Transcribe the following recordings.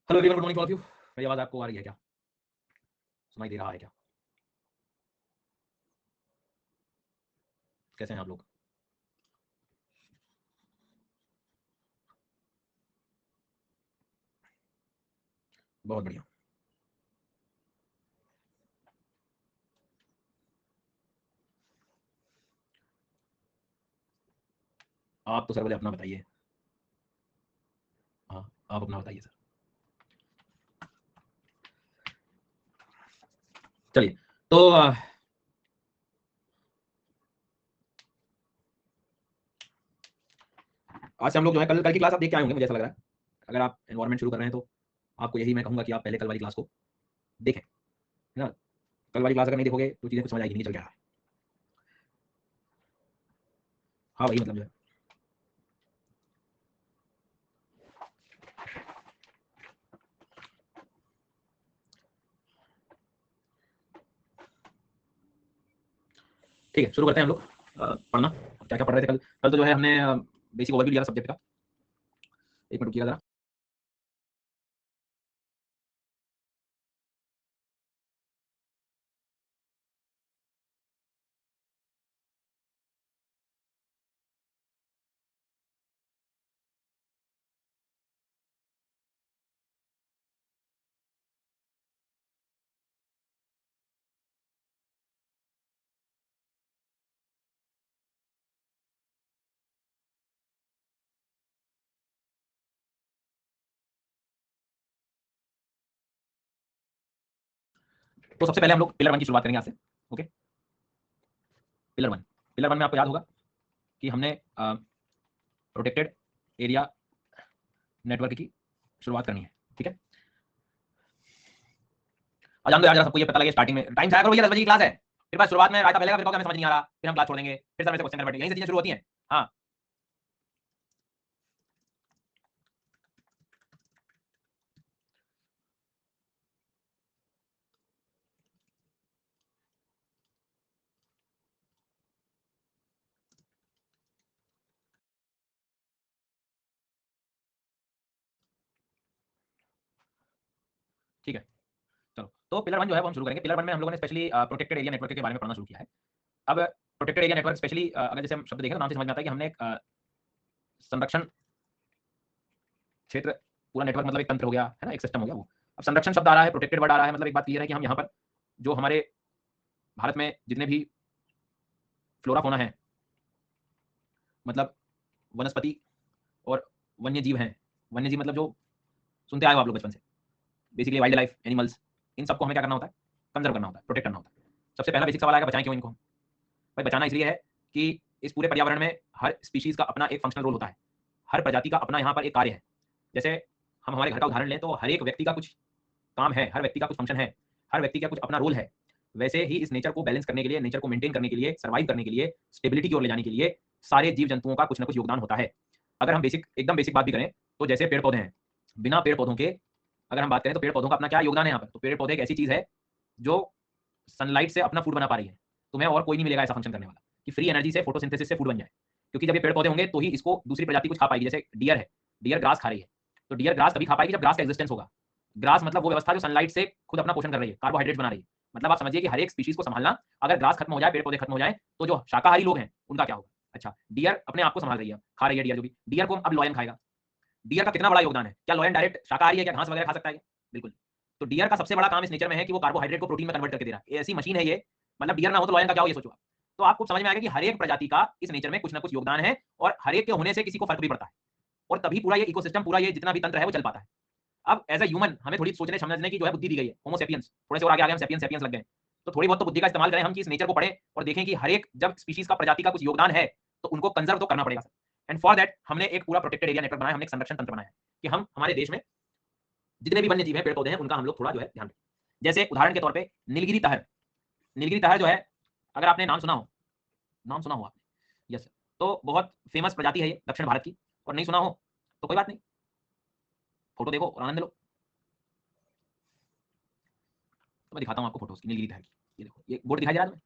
Hello everyone, good morning to all of you. मेरी आवाज आपको आ रही है क्या? सुनाई दे रहा है क्या? कैसे हैं आप लोग? बहुत बढ़िया। आप तो सर पहले अपना बताइए। हाँ, आप अपना बताइए सर। चलिए, तो आज से हम लोग जो है कल कल की क्लास आप देख के आए होंगे, मुझे ऐसा लग रहा है। अगर आप एनवायरनमेंट शुरू कर रहे हैं तो आपको यही मैं कहूँगा कि आप पहले कल वाली क्लास को देखें, है ना? कल वाली क्लास अगर नहीं देखोगे तो चीज़ें कुछ समझ आएगी नहीं चल क्या रहा है। हाँ, वही मतलब जो है। ठीक है, शुरू करते हैं हम लोग पढ़ना। क्या क्या पढ़ रहे थे कल? कल तो जो है हमने बेसिक ओवरव्यू लिया था सब्जेक्ट का। एक मिनट रुकिएगा जरा। तो सबसे पहले हम लोग पिलर 1 की शुरुआत करेंगे आज से। Okay, pillar 1। पिलर 1 में आपको याद होगा कि हमने प्रोटेक्टेड एरिया नेटवर्क की शुरुआत करनी है। ठीक है, और जान दो यार, जरा सबको ये पता लगे स्टार्टिंग में टाइम से आया करो भैया। 10 बजे की क्लास है, फिर बाद शुरुआत में रायता पहले का, फिर कहोगे हमें समझ नहीं आ रहा, फिर हम क्लास छोड़ देंगे, फिर सर मेरे से क्वेश्चन कर बैठेंगे। यहीं से चीजें शुरू होती हैं। हाँ, ठीक है, चलो। तो पिलर 1 जो है वो हम शुरू करेंगे। पिलर 1 में हम लोगों ने स्पेशली प्रोटेक्टेड एरिया नेटवर्क के बारे में पढ़ना शुरू किया है। अब प्रोटेक्टेड एरिया नेटवर्क स्पेशली अगर जैसे हम शब्द देखें तो नाम से समझ में आता है कि हमने एक संरक्षण क्षेत्र, पूरा नेटवर्क मतलब एक तंत्र हो गया है ना, एक सिस्टम हो गया वो। अब संरक्षण शब्द आ रहा है, प्रोटेक्टेड वर्ड आ रहा है, मतलब एक बात क्लियर है कि हम यहाँ पर जो हमारे भारत में जितने भी फ्लोरा फोना है, मतलब वनस्पति और वन्य जीव हैं। वन्य जीव मतलब जो सुनते आए हो आप लोग बचपन से, बेसिकली वाइल्ड लाइफ एनिमल्स, इन सबको हमें क्या करना होता है? कंजर्व करना होता है, प्रोटेक्ट करना होता है। सबसे पहला बेसिक सवाल आएगा, बचाएं क्यों इनको? भाई बचाना इसलिए है कि इस पूरे पर्यावरण में हर स्पीशीज का अपना एक फंक्शनल रोल होता है, हर प्रजाति का अपना यहाँ पर एक कार्य है। जैसे हम हमारे घर का उदाहरण लें तो हर एक व्यक्ति का कुछ काम है, हर व्यक्ति का कुछ फंक्शन है, हर व्यक्ति का कुछ अपना रोल है। वैसे ही इस नेचर को बैलेंस करने के लिए, नेचर को मेंटेन करने के लिए, सर्वाइव करने के लिए, स्टेबिलिटी की ओर ले जाने के लिए सारे जीव जंतुओं का कुछ ना कुछ योगदान होता है। अगर हम बेसिक एकदम बेसिक बात भी करें तो जैसे पेड़ पौधे हैं, बिना पेड़ पौधों के अगर हम बात करें तो पेड़ पौधों का अपना क्या योगदान है यहाँ पर? तो पेड़ पौधे एक ऐसी चीज है जो सनलाइट से अपना फूड बना पा रही है। तुम्हें और कोई नहीं मिलेगा ऐसा फंक्शन करने वाला कि फ्री एनर्जी से फोटोसिंथेसिस से फूड बन जाए, क्योंकि जब ये पेड़ पौधे होंगे तो ही इसको दूसरी प्रजाति कुछ खा पाएगी। जैसे डियर है, डियर ग्रास खा रही है, तो डियर ग्रास तभी खा पाएगी जब ग्रास का एक्जिस्टेंस होगा। ग्रास मतलब वो व्यवस्था जो सनलाइट से खुद अपना पोषण कर रही है, कार्बोहाइड्रेट बना रही है। मतलब आप समझिए कि हर एक स्पीशीज को संभालना, अगर ग्रास खत्म हो जाए, पेड़ पौधे खत्म हो जाए, तो जो शाकाहारी लोग हैं उनका क्या होगा? अच्छा, डियर अपने आप को संभाल रही है, खा रही है डियर, जो भी डियर को अब लॉयन खाएगा। डियर का कितना बड़ा योगदान है? क्या लॉयन डायरेक्ट शाकाहारी है? क्या घास वगैरह खा सकता है? बिल्कुल। तो डियर का सबसे बड़ा काम इस नेचर में है कि वो कार्बोहाइड्रेट को प्रोटीन में कन्वर्ट करके दे रहा है। ऐसी मशीन है ये, मतलब डियर ना हो तो लॉयन का क्या हो, ये सोचो आप। तो आपको समझ में आएगा कि हर एक प्रजाति का इस नेचर में कुछ ना कुछ योगदान है, और हर एक के होने से किसी को फर्क भी पड़ता है, और तभी पूरा ये इकोसिस्टम, पूरा ये जितना भी तंत्र है वो चल पाता है। अब एज अ ह्यूमन हमें थोड़ी सोचने समझने की जो है बुद्धि दी गई है, होमो सेपियंस, थोड़े से और आगे आ गए हम, सेपियंस सेपियंस लग गए। तो थोड़ी बहुत तो बुद्धि का इस्तेमाल करें हम कि इस नेचर को पढ़ें और देखें कि हर एक जब स्पीशीज का, प्रजाति का कुछ योगदान है तो उनको कंजर्व तो करना पड़ेगा सर। एंड फॉर दैट हमने एक पूरा प्रोटेक्टेड एरिया नेटवर्क बनाया, हमने एक संरक्षण तंत्र बनाया कि हम हमारे देश में जितने भी वन्य जीव हैं, पेड़ पौधे हैं, उनका हम लोग थोड़ा जो है ध्यान रखें। जैसे उदाहरण के तौर पे नीलगिरी तहर, नीलगिरी तहर जो है, अगर आपने नाम सुना हो, नाम सुना हो आपने, यस, तो बहुत फेमस प्रजाति है ये दक्षिण भारत की। और नहीं सुना हो तो कोई बात नहीं, फोटो देखो और आनंद लो। तो मैं दिखाता हूँ आपको फोटोज की नीलगिरी तहर की। ये देखो, ये बोर्ड दिखाई दे रहा है तुम्हें?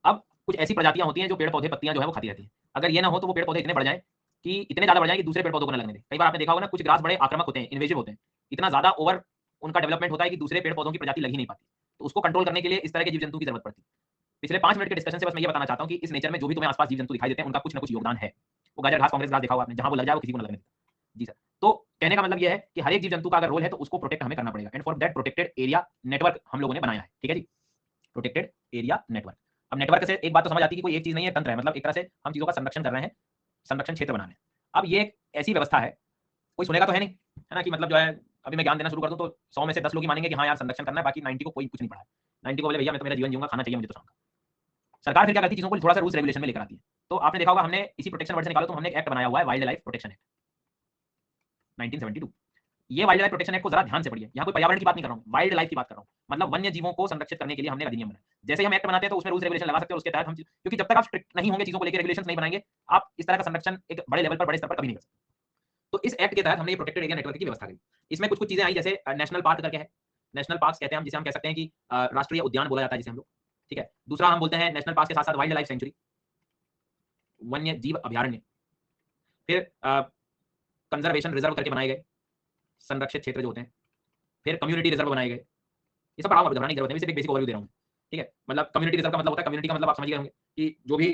अब कुछ ऐसी प्रजातियां होती हैं जो पेड़ पौधे पत्तियां जो है वो खाती रहती हैं। अगर ये ना हो तो वो पेड़ पौधे इतने बढ़ जाएं कि इतने ज्यादा बढ़ जाए कि दूसरे पेड़ पौधों को न लगने दें। कई बार आपने देखा होगा ना, कुछ ग्रास बड़े आक्रामक होते हैं, इन्वेसिव होते हैं, इतना ज्यादा ओवर उनका डेवलपमेंट होता है कि दूसरे पेड़ पौधों की प्रजाति लग ही नहीं पाती। तो उसको कंट्रोल करने के लिए इस तरह के जीव जंतु की जरूरत पड़ती है। पिछले 5 मिनट के डिस्कशन से बस मैं ये बताना चाहता हूँ कि इस नेचर में जो भी तुम्हें आसपास जीव जंतु दिखाई देते हैं, उनका कुछ ना कुछ योगदान है। वो गाजर घास, कांग्रेस घास देखा होगा आपने, जहां वो लग जाए वो किसी को न लगने देता। जी सर। तो कहने का मतलब ये है कि हर एक जीव जंतु का अगर रोल है तो उसको प्रोटेक्ट हमें करना पड़ेगा, and for that protected area network हम लोगों ने बनाया है। ठीक है जी, प्रोटेक्टेड एरिया नेटवर्क। अब नेटवर्क से एक बात तो समझ आती है कि कोई एक चीज नहीं है, तंत्र है, मतलब एक तरह से हम चीजों का संरक्षण कर रहे हैं, संरक्षण क्षेत्र बना रहे हैं। अब ये एक ऐसी व्यवस्था है, कोई सुनेगा तो है नहीं, है ना, कि मतलब जो है अभी मैं ज्ञान देना शुरू कर दूं तो 100 में से 10 लोग ही मानेंगे कि हाँ यार संरक्षण करना है, बाकी 90 को कोई कुछ नहीं पढ़ा है। 90 को बोले भैया मैं तो मेरा जीवन जीऊंगा, खाना चाहिए मुझे तो शाम का। सरकार फिर क्या करती है, चीजों को थोड़ा सा रूल्स रेगुलेशन में लेकर आती है। तो आपने देखा होगा हमने इसी प्रोटेक्शन वर्ड से निकाला तो हमने एक एक्ट बनाया हुआ है, वाइल्ड लाइफ प्रोटेक्शन एक्ट 1972। ये वाइल्ड लाइफ प्रोटेक्शन एक्ट को जरा ध्यान से पढ़िए। यहाँ कोई पर्यावरण की बात नहीं कर रहा हूँ, वाइल्ड लाइफ की बात कर रहा हूँ, मतलब वन्य जीवों को संरक्षित करने के लिए हमने अधिनियम बनाया। जैसे हम एक्ट बनाते हैं तो उसमें रूल्स रेगुलेशन लगा सकते हैं, उसके तहत हम, क्योंकि जब तक आप स्ट्रिक्ट नहीं होंगे, चीजों को लेकर रेगुलेशन नहीं बनाएंगे, आप इस तरह का संरक्षण एक बड़े लेवल पर, बड़े स्तर पर कभी नहीं कर सकते। तो इस एक्ट के तहत हमने ये प्रोटेक्टेड एरिया नेटवर्क की व्यवस्था की। इसमें कुछ कुछ चीजें आई, जैसे नेशनल पार्क करके है। नेशनल पार्क कहते हैं हम, जिसे हम कह सकते हैं कि राष्ट्रीय उद्यान बोला जाता है जिसे हम लोग। ठीक है। दूसरा हम बोलते हैं नेशनल पार्क के साथ साथ वाइल्ड लाइफ सेंचुरी, वन्य जीव अभयारण्य। फिर कंजर्वेशन रिजर्व करके बनाए गए संरक्षित क्षेत्र जो होते हैं। फिर कम्युनिटी रिजर्व बनाए गए। ये सब पढ़ाऊंगा, घबराने की जरूरत नहीं, सिर्फ एक बेसिक ओवरव्यू दे रहा हूं। ठीक है। मतलब कम्युनिटी रिजर्व का मतलब होता है, कम्युनिटी का मतलब आप समझ गए होंगे कि जो भी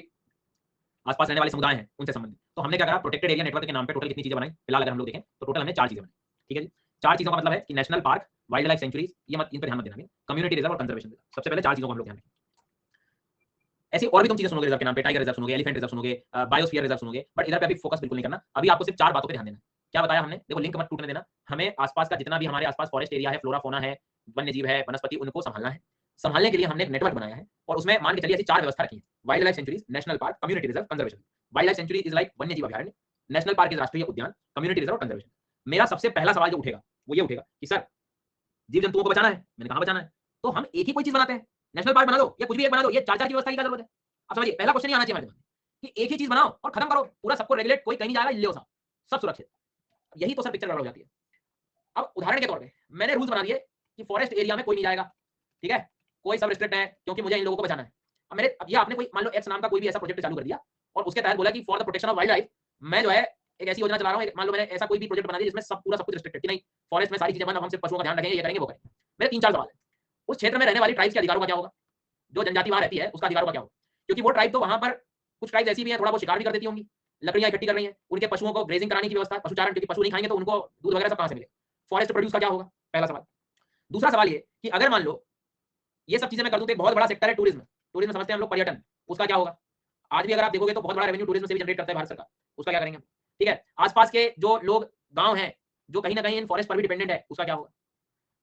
आसपास रहने वाले समुदाय हैं उनसे संबंधित। तो हमने क्या करा, प्रोटेक्टेड एरिया नेटवर्क के नाम पे टोटल कितनी चीजें बनाई, फिलहाल अगर हम लोग देखें तो टोटल हमने 4 चीजें बनाई। ठीक है जी। 4 चीजों का मतलब है कि national park, wild life sanctuaries, ये मत, इन पर ध्यान मत देना, कम्युनिटी रिजर्व और कंजर्वेशन रिजर्व, सबसे पहले 4 चीजों को हम लोग ध्यान रखें। ऐसी और भी तुम चीजें सुनोगे रिजर्व के नाम पे, टाइगर रिजर्व सुनोगे, एलिफेंट रिजर्व सुनोगे, बायोस्फीयर रिजर्व सुनोगे, बट इधर पे अभी फोकस बिल्कुल नहीं करना। अभी आपको सिर्फ 4 बातों पे ध्यान देना। क्या बताया हमने, देखो लिंक मत टूटने देना। हमें आसपास का जितना भी हमारे आसपास फॉरेस्ट एरिया है, फ्लोरा फोना है, वन्य जीव है, वनस्पति, उनको संभालना है। संभालने के लिए हमने एक नेटवर्क बनाया है और उसमें मान के चलिए ऐसी 4 व्यवस्था रखी है, wild life sanctuaries, national park, community reserve, conservation. Wild life sanctuary is like वन्य जीव अभयारण्य, नेशनल पार्क इज राष्ट्रीय उद्यान, कम्युनिटी रिजर्व और कंजर्वेशन। मेरा सबसे पहला सवाल जो उठेगा वो ये उठेगा कि सर जीव जंतुओं को बचाना है, मैंने कहा बचाना है, तो हम एक ही कोई चीज बनाते हैं, नेशनल पार्क बना दो या कुछ भी एक बना दो, ये 4 की व्यवस्था की क्या जरूरत है? आप समझिए, पहला क्वेश्चन ये आना चाहिए हमारे दिमाग में कि एक ही चीज बनाओ और खत्म करो, पूरा सबको रेगुलेट, कोई कहीं नहीं जाएगा, ले सब सुरक्षित। यही तो सर पिक्चर गड़बड़ हो जाती है। अब उदाहरण के तौर पे मैंने रूल्स बना दिए कि फॉरेस्ट एरिया में कोई नहीं जाएगा, ठीक है, कोई सब रिस्ट्रिक्ट है क्योंकि मुझे इन लोगों को बचाना है। अब ये आपने कोई मान लो एक्स नाम का कोई भी ऐसा प्रोजेक्ट चालू कर दिया और उसके तहत बोला कि for the protection of wild life मैं जो है एक ऐसी योजना चला रहा हूँ, मान लो मैंने ऐसा कोई भी प्रोजेक्ट बना दिया जिसमें सब पूरा सब कुछ रिस्ट्रिक्टेड कि नहीं, फॉरेस्ट में सारी चीजें बंद, हम सिर्फ पशुओं का ध्यान रखेंगे, ये करेंगे वो करेंगे। मेरे 3-4 सवाल है, उस क्षेत्र में रहने वाली ट्राइब्स के अधिकारों का क्या होगा, जो जनजाति वहां रहती है उसका अधिकारों का क्या होगा, क्योंकि वो ट्राइब तो वहां पर कुछ ट्राइब्स ऐसी भी हैं, थोड़ा बहुत शिकार भी कर देती होंगी, लकड़ियां इकट्ठी कर रही हैं, उनके पशुओं को ग्रेजिंग कराने की व्यवस्था, पशुचारण, क्योंकि पशु नहीं खाएंगे तो उनको दूध वगैरह सब कहां से मिलेगा, फॉरेस्ट प्रोड्यूस का क्या होगा, पहला सवाल। दूसरा सवाल ये कि अगर मान लो ये सब चीजें मैं कर दूं तो एक बहुत बड़ा सेक्टर है टूरिज्म, टूरिज्म समझते हैं हम लोग पर्यटन, उसका क्या होगा? आज भी अगर आप देखोगे तो बहुत बड़ा रेवेन्यू टूरिज्म से भी जनरेट करता है भारत सरकार, उसका क्या करेंगे? ठीक है, आसपास के जो लोग गांव हैं जो कहीं ना कहीं इन फॉरेस्ट पर भी डिपेंडेंट है, उसका क्या होगा?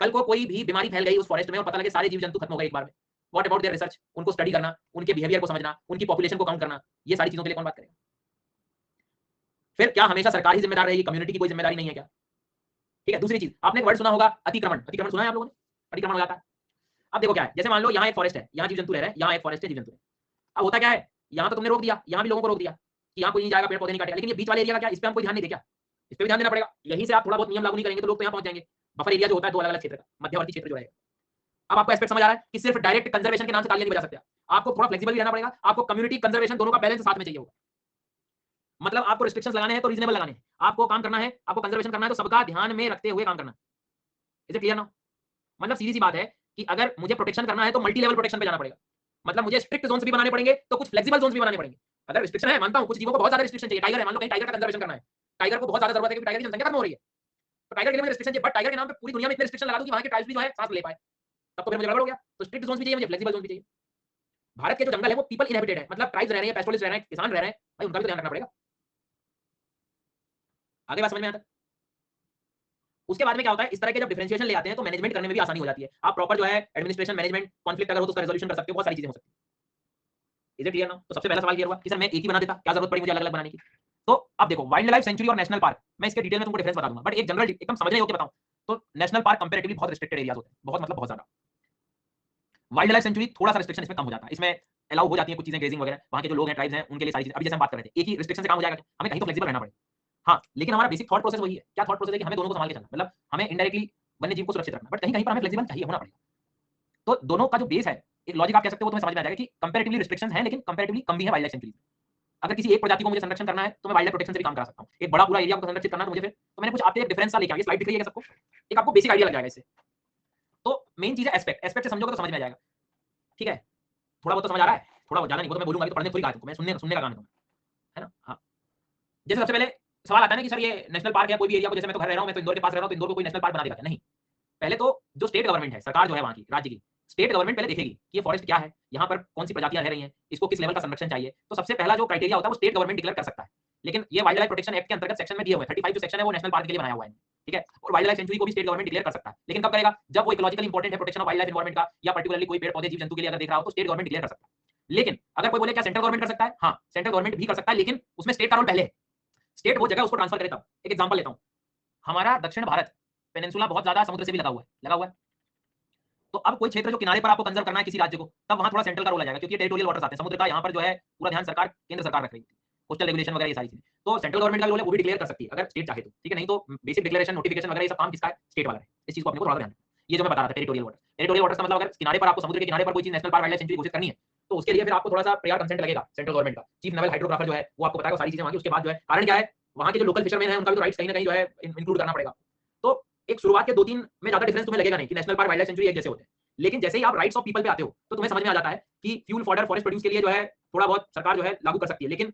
कल को कोई भी बीमारी फैल गई उस फॉरेस्ट में और पता लगे सारे जीव जंतु खत्म हो गए एक बार में, व्हाट अबाउट देयर रिसर्च, उनको स्टडी करना, उनके बिहेवियर को समझना, उनकी पॉपुलेशन को काउंट करना, ये सारी चीजों के लिए कौन बात करेगा? फिर क्या हमेशा सरकार ही जिम्मेदार रहेगी, कम्युनिटी की कोई जिम्मेदारी नहीं है क्या? ठीक है। दूसरी चीज, आपने एक वर्ड सुना होगा अतिक्रमण, अतिक्रमण सुना है आप लोगों ने? अतिक्रमण हो जाता है। अब देखो क्या है, जैसे मान लो यहाँ एक फॉरेस्ट है, यहाँ जीव जंतु रह रहे हैं, यहाँ एक फॉरेस्ट है, जीव जंतु है। अब होता क्या है, यहाँ तो तुमने रोक दिया, यहाँ भी लोगों को रोक दिया कि यहाँ कोई नहीं जाएगा, पेड़ पौधे नहीं काटेगा, लेकिन ये बीच वाले एरिया का क्या, इस पे हम कोई ध्यान नहीं दे क्या? इस पे भी ध्यान देना पड़ेगा। यहीं से आप थोड़ा बहुत नियम लागू नहीं करेंगे तो लोग तो यहाँ पहुंच जाएंगे। बफर एरिया जो होता है 2 अलग-अलग क्षेत्र का, मध्यवर्ती क्षेत्र जो है। अब आपको एस्पेक्ट समझ आ रहा है कि सिर्फ डायरेक्ट कंजर्वेशन के नाम से तालियां नहीं बजा सकते, आपको थोड़ा फ्लेक्सिबल भी रहना पड़ेगा, आपको कम्युनिटी कंजर्वेशन दोनों का बैलेंस साथ में चाहिए होगा। मतलब आपको रिस्ट्रिक्शंस लगाने हैं तो रीजनेबल लगाने हैं, आपको काम करना है, आपको कंजर्वेशन करना है तो सबका ध्यान में रखते हुए काम करना है। Is it clear now? मतलब सीधी सी बात है कि अगर मुझे प्रोटेक्शन करना है तो मल्टी लेवल प्रोटेक्शन पे जाना पड़ेगा, मतलब मुझे स्ट्रिक्ट जोन्स भी बनाने पड़ेंगे तो कुछ फ्लेक्सिबल जोन्स भी बनाने पड़ेंगे। अगर रिस्ट्रिक्शन है, मानता हूं कुछ जीवों को बहुत ज्यादा रिस्ट्रिक्शन चाहिए, टाइगर है, मान लो कहीं टाइगर का कंजर्वेशन करना है, टाइगर को बहुत ज्यादा जरूरत है क्योंकि टाइगर की जनसंख्या खत्म हो रही है, तो टाइगर के लिए मुझे रिस्ट्रिक्शन चाहिए, बट टाइगर के नाम पे पूरी दुनिया में इतने रिस्ट्रिक्शन लगा दूं कि वहां के ट्राइब्स भी जो है सांस ले पाए, तब तो फिर मुझे गड़बड़ हो गया। तो स्ट्रिक्ट जोन्स भी चाहिए, मुझे फ्लेक्सिबल जोन भी चाहिए। भारत के जो जंगल है वो पीपल इनहेबिटेड है, मतलब ट्राइब्स रह रहे हैं, पेस्टोरलिस्ट रह रहे हैं, किसान रह रहे हैं, भाई उनका भी तो ध्यान रखना पड़ेगा। आगे बात समझ में आता है? उसके बाद में क्या होता है, इस तरह के जब डिफरेंशिएशन ले आते हैं तो मैनेजमेंट करने में भी आसानी हो जाती है, आप प्रॉपर जो है एडमिनिस्ट्रेशन मैनेजमेंट कॉन्फ्लिक्ट अगर हो तो उसका रेजोल्यूशन कर सकते हो, बहुत सारी चीजें हो सकती है। इज इट क्लियर ना? तो सबसे पहला सवाल क्लियर हुआ कि सर मैं एक ही बना देता, क्या जरूरत पड़ी मुझे अलग अलग बनाने की? तो अब देखो वाइल्ड लाइफ सेंचुरी और नेशनल पार्क, मैं इसके डिटेल में तुमको डिफरेंस बता दूंगा, बट एक जनरल एकदम समझने योग्य बताऊं तो नेशनल पार्क कंपैरेटिवली बहुत रिस्ट्रिक्टेड एरियाज होते हैं, बहुत मतलब बहुत ज्यादा। वाइल्ड लाइफ सेंचुरी थोड़ा सा रिस्ट्रिक्शन इसमें कम हो जाता है, इसमें अलाउ हो जाती है कुछ चीजें, ग्रेजिंग वगैरह, वहां के जो लोग हैं ट्राइब्स हैं उनके लिए सारी चीजें, अभी जैसे हम बात कर रहे थे एक ही रिस्ट्रिक्शन से काम हो जाएगा, हमें कहीं तो फ्लेक्सिबल रहना पड़ेगा। हाँ, लेकिन हमारा बेसिक थॉट प्रोसेस वही है। क्या थॉट प्रोसेस है कि हमें दोनों को संभाल के चलना, मतलब हमें इनडायरेक्टली वन्य जीव को सुरक्षित रखना, बट कहीं कहीं पर हमें फ्लेक्सिबल चाहिए, होना पड़ेगा। तो दोनों का जो बेस है, एक लॉजिक आप कह सकते हो, वो तुम्हें समझ में आ जाएगा कि कंपैरेटिवली रिस्ट्रिक्शंस हैं लेकिन कंपैरेटिवली कम भी है वाइल्ड लाइफ सेंचुरी। अगर किसी एक प्रजाति को मुझे संरक्षण करना है तो मैं वाइल्ड लाइफ प्रोटेक्शन से भी काम करा सकता हूँ। एक बड़ा पूरा एरिया को संरक्षित करना है तो मुझे फिर तो मैंने कुछ आपके एक डिफरेंस सा लेके आया, स्लाइड दिख रही है सबको, एक आपको बेसिक आइडिया लग जाएगा इससे। तो मेन चीज है एस्पेक्ट, एस्पेक्ट से समझोगे तो समझ में आ जाएगा, ठीक है। थोड़ा बहुत तो समझ आ रहा है, थोड़ा बहुत, ज्यादा नहीं, वो तो मैं बोलूंगा अभी, तो पढ़ने थोड़ी कहा तुमको, मैं सुनने का काम है ना। हाँ, जैसे सबसे पहले सवाल आता है ना कि सर ये नेशनल पार्क है कोई भी एरिया को, जैसे मैं तो घर रह रहा हूँ, मैं तो इंदौर के पास रह रहा हूँ, तो इंदौर को कोई नेशनल पार्क बना देगा क्या? नहीं। पहले तो जो स्टेट गवर्नमेंट है, सरकार जो है वहाँ की, राज्य की स्टेट गवर्नमेंट पहले देखेगी कि ये फॉरेस्ट क्या है, यहाँ पर कौन सी प्रजातियां रह रही हैं, इसको किस लेवल का संरक्षण चाहिए। तो सबसे पहला जो क्राइटेरिया होता है वो स्टेट गवर्नमेंट डिक्लेयर कर सकता है। लेकिन ये वाइल्ड लाइफ प्रोटेक्शन एक्ट के अंतर्गत सेक्शन में दिए हुए हैं, 35 जो सेक्शन है वो नेशनल पार्क के लिए बनाया हुआ है, ठीक है। और वाइल्ड लाइफ सेंचुरी को भी स्टेट गवर्नमेंट डिक्लेयर कर सकता है, लेकिन कब करेगा? जब वो इकोलॉजिकली इंपॉर्टेंट है, protection of wild life environment का, या पर्टिकुलरली कोई पेड़ पौधे जीव जंतु के लिए अगर देख रहा हो तो स्टेट गवर्नमेंट डिक्लेयर कर सकता है। लेकिन अगर कोई बोले क्या सेंट्रल गवर्नमेंट कर सकता है? हाँ, सेंट्रल गवर्नमेंट भी कर सकता है, लेकिन उसमें स्टेट का रोल पहले है। स्टेट वो जगह उसको ट्रांसफर करे तब। एक एग्जांपल लेता हूं, हमारा दक्षिण भारत पेनिनसुला बहुत ज्यादा समुद्र से भी लगा हुआ है, लगा हुआ है। तो अब कोई क्षेत्र जो किनारे पर आपको कंजर्व करना है किसी राज्य को, तब वहां थोड़ा सेंट्रल का रोल आ जाएगा, क्योंकि टेरिटोरियल वाटर्स आते हैं समुद्र का, यहाँ पर जो है पूरा ध्यान सरकार, केंद्र सरकार रख रही है, कोस्टल रेगुलेशन वगैरह ये सारी चीजें। तो सेंट्रल गवर्नमेंट का रोल है, वो भी डिक्लेयर कर सकती है अगर स्टेट चाहे तो, ठीक है। नहीं तो बेसिक डिक्लेरेशन, नोटिफिकेशन वगैरह ये सब काम किसका है? स्टेट वाला है। इस चीज को अपने को थोड़ा ध्यान रखना। ये जो मैं बता रहा था टेरिटोरियल वाटर्स, टेरिटोरियल वाटर्स का मतलब अगर किनारे पर आपको, समुद्र के किनारे पर कोई चीज national park, wild life century घोषित करनी है, तो उसके लिए फिर आपको थोड़ा सा प्रेयर कंसेंट लगेगा सेंट्रल गवर्नमेंट का। चीफ नेवल हाइड्रोग्राफर जो है वो आपको बताएगा सारी चीजें वहां की। उसके बाद जो है कारण क्या है, वहां के जो लोकल फिशरमैन है उनका भी तो राइट्स कहीं ना कहीं जो है इंक्लूड करना पड़ेगा। तो एक शुरुआत के 2-3 में ज्यादा डिफरेंस तुम्हें लगेगा नहीं कि national park, wild life century एक जैसे होते हैं। लेकिन जैसे ही आप राइट्स ऑफ पीपल पे आते हो तो तुम्हें समझ में आ जाता है कि फ्यूल फॉडर फॉरेस्ट प्रोड्यूस के लिए जो है थोड़ा बहुत सरकार जो है लागू कर सकती है। लेकिन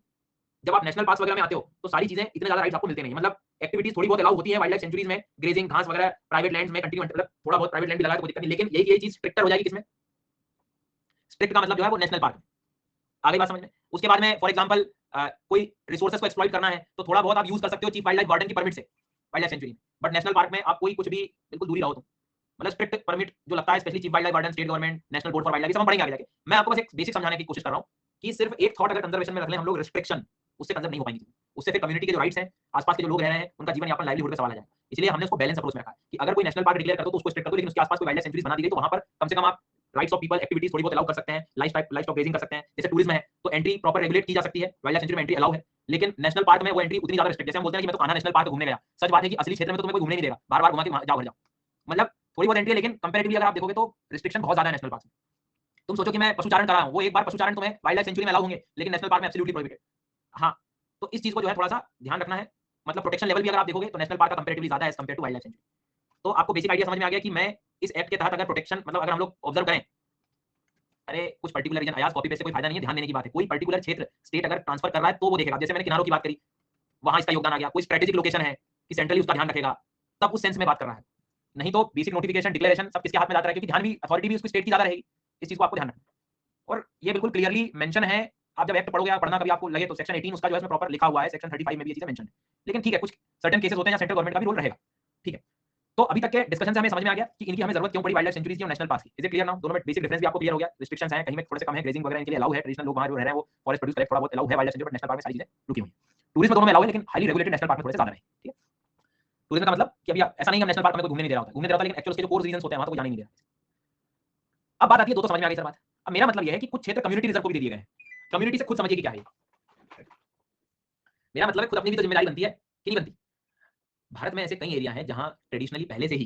जब आप नेशनल पार्क वगैरह में आते हो तो सारी चीजें इतने ज्यादा राइट्स आपको मिलते नहीं। मतलब एक्टिविटीज थोड़ी बहुत अलाउ होती है वाइल्ड लाइफ सेंचुरीज में, ग्रेजिंग, घास वगैरह, प्राइवेट लैंड्स में कंटिन्यू, मतलब थोड़ा बहुत प्राइवेट लैंड भी लगा है तो कोई दिक्कत नहीं। लेकिन यही चीज स्ट्रिक्टर हो जाएगी किसमें? स्ट्रिक्ट का मतलब जो है वो नेशनल पार्क में। आगे बात समझ में। उसके बाद में फॉर एग्जांपल कोई रिसोर्सेज को एक्सप्लॉइट करना है तो थोड़ा बहुत आप यूज कर सकते हो चीफ वाइल्ड लाइफ वार्डन की परमिट से वाइल्ड लाइफ सेंचुरी में। बट नेशनल पार्क में आप कोई कुछ भी बिल्कुल दूरी रहो तुम, मतलब स्ट्रिक्ट परमिट जो लगता है, specially chief wild life warden, state government, national board for wild life, सब हम पढ़ेंगे आगे जाके। मैं आपको बस एक बेसिक समझाने की कोशिश कर रहा हूं कि सिर्फ एक थॉट अगर कंजर्वेशन में रख लें हम लोग रिस्ट्रिक्शन, उससे कंजर्व नहीं हो पाएंगे। उससे फिर कम्युनिटी के जो राइट्स हैं, आसपास के जो लोग रह रहे हैं, उनका जीवन यापन, लाइवलीहुड का सवाल आ जाएगा। इसलिए हमने उसको बैलेंस अप्रोच में रखा कि अगर कोई नेशनल पार्क डिक्लेयर कर दो तो उसको स्ट्रिक्ट कर दो, लेकिन उसके आसपास कोई वाइल्ड लाइफ सेंचुरीज बना दी गई तो वहां पर कम से कम आप राइट्स ऑफ पीपल, एक्टिविटीज थोड़ी बहुत अलाउ कर सकते हैं, लाइफ स्टॉक ग्रेजिंग कर सकते हैं। जैसे टूरिज्म है तो एंट्री प्रॉपर रेगुलेट की जा सकती है, वाइल्ड लाइफ सेंचुरी में एंट्री अलाउ है। लेकिन नेशनल पार्क में वो एंट्री उतनी ज्यादा रिस्ट्रिक्ट, जैसे हम बोलते हैं कि मैं तो कान्हा नेशनल पार्क घूमने गया, सच बात है कि असली क्षेत्र में तो तुम्हें कोई घूमने नहीं देगा, बार बार घुमा के जाओ घर जाओ, मतलब थोड़ी बहुत एंट्री है। लेकिन कंपैरेटिवली अगर आप देखोगे तो रिस्ट्रिक्शन बहुत ज्यादा है नेशनल पार्क में। तुम सोचो कि मैं पशुचारण कर रहा हूं, वो एक बार पशुचारण तुम्हें वाइल्ड लाइफ सेंचुरी में अलाउ होंगे, लेकिन नेशनल पार्क में एब्सोल्युटली प्रोहिबिटेड। हाँ, तो इस चीज को जो है थोड़ा सा ध्यान रखना है। मतलब प्रोटेक्शन लेवल भी अगर आप देखोगे तो नेशनल पार्क का कंपैरेटिवली ज्यादा है as compare to wild life sanctuary. तो आपको बेसिक आइडिया समझ में आ गया कि मैं इस एक्ट के तहत अगर प्रोटेक्शन, मतलब अगर हम लोग ऑब्जर्व करें, अरे कुछ पर्टिकुलर रीजन, अयाज कॉपी पेस्ट से कोई फायदा नहीं है, ध्यान देने की बात है। कोई पर्टिकुलर क्षेत्र स्टेट अगर ट्रांसफर कर रहा है तो वो देखेगा, जैसे मैंने किनारों की बात करी, वहां इसका योगदान आ गया। कोई स्ट्रेटेजिक लोकेशन है कि सेंट्रली उसका ध्यान रखेगा, तब उस सेंस में बात कर रहा है। नहीं तो बेसिक नोटिफिकेशन, डिक्लेरेशन सब किसके हाथ में जाता है, क्योंकि ध्यान भी, अथॉरिटी भी उसकी स्टेट की ज्यादा रहेगी। इस चीज को आपको ध्यान रखना। और ये बिल्कुल क्लियरली मेंशन है, आप जब एक्ट पढ़ोगे या पढ़ना कभी आपको लगे तो सेक्शन 18 उसका जो है प्रॉपर लिखा हुआ है, सेक्शन 35 में भी ये चीजें मेंशन है। लेकिन ठीक है, कुछ सर्टेन केसेस होते हैं जहां सेंट्रल गवर्नमेंट का भी रोल रहेगा, ठीक है। तो अभी तक के डिस्कशन से हमें समझ में आ गया कि इनकी हमें जरूरत क्यों पड़ी वाइल्ड लाइफ सेंचुरीज की और नेशनल पार्क की। Is it clear now? दोनों में बेसिक डिफरेंस भी आपको क्लियर हो गया। रिस्ट्रिक्शंस हैं, कहीं में थोड़े से कम है, ग्रेजिंग वगैरह इनके लिए अलाउ है, ट्रेडिशनल लोग वहां जो रह रहे हैं वो फॉरेस्ट प्रोड्यूस करेक्ट थोड़ा बहुत अलाउ है wild life century, but national park में सारी चीजें रुकी हुई हैं। टूरिज्म दोनों में अलाउ है, लेकिन हाईली रेगुलेटेड नेशनल पार्क में थोड़े से ज्यादा है, ठीक है। टूरिज्म का मतलब कि अभी ऐसा नहीं है नेशनल पार्क में कोई घूमने नहीं दे रहा होता, घूमने दे रहा होता, लेकिन एक्चुअल उसके जो कोर रीजंस होते हैं वहां तो कोई जाने नहीं दे रहा। अब बात आती है, दो तो समझ में आ गई सर बात। अब मेरा मतलब यह है कि कुछ क्षेत्र कम्युनिटी रिजर्व को भी दे दिए गए हैं। कम्युनिटी से खुद समझिए कि क्या है। मेरा मतलब है खुद अपनी भी तो जिम्मेदारी बनती है कि नहीं बनती। भारत में ऐसे कई एरिया हैं जहां ट्रेडिशनली पहले से ही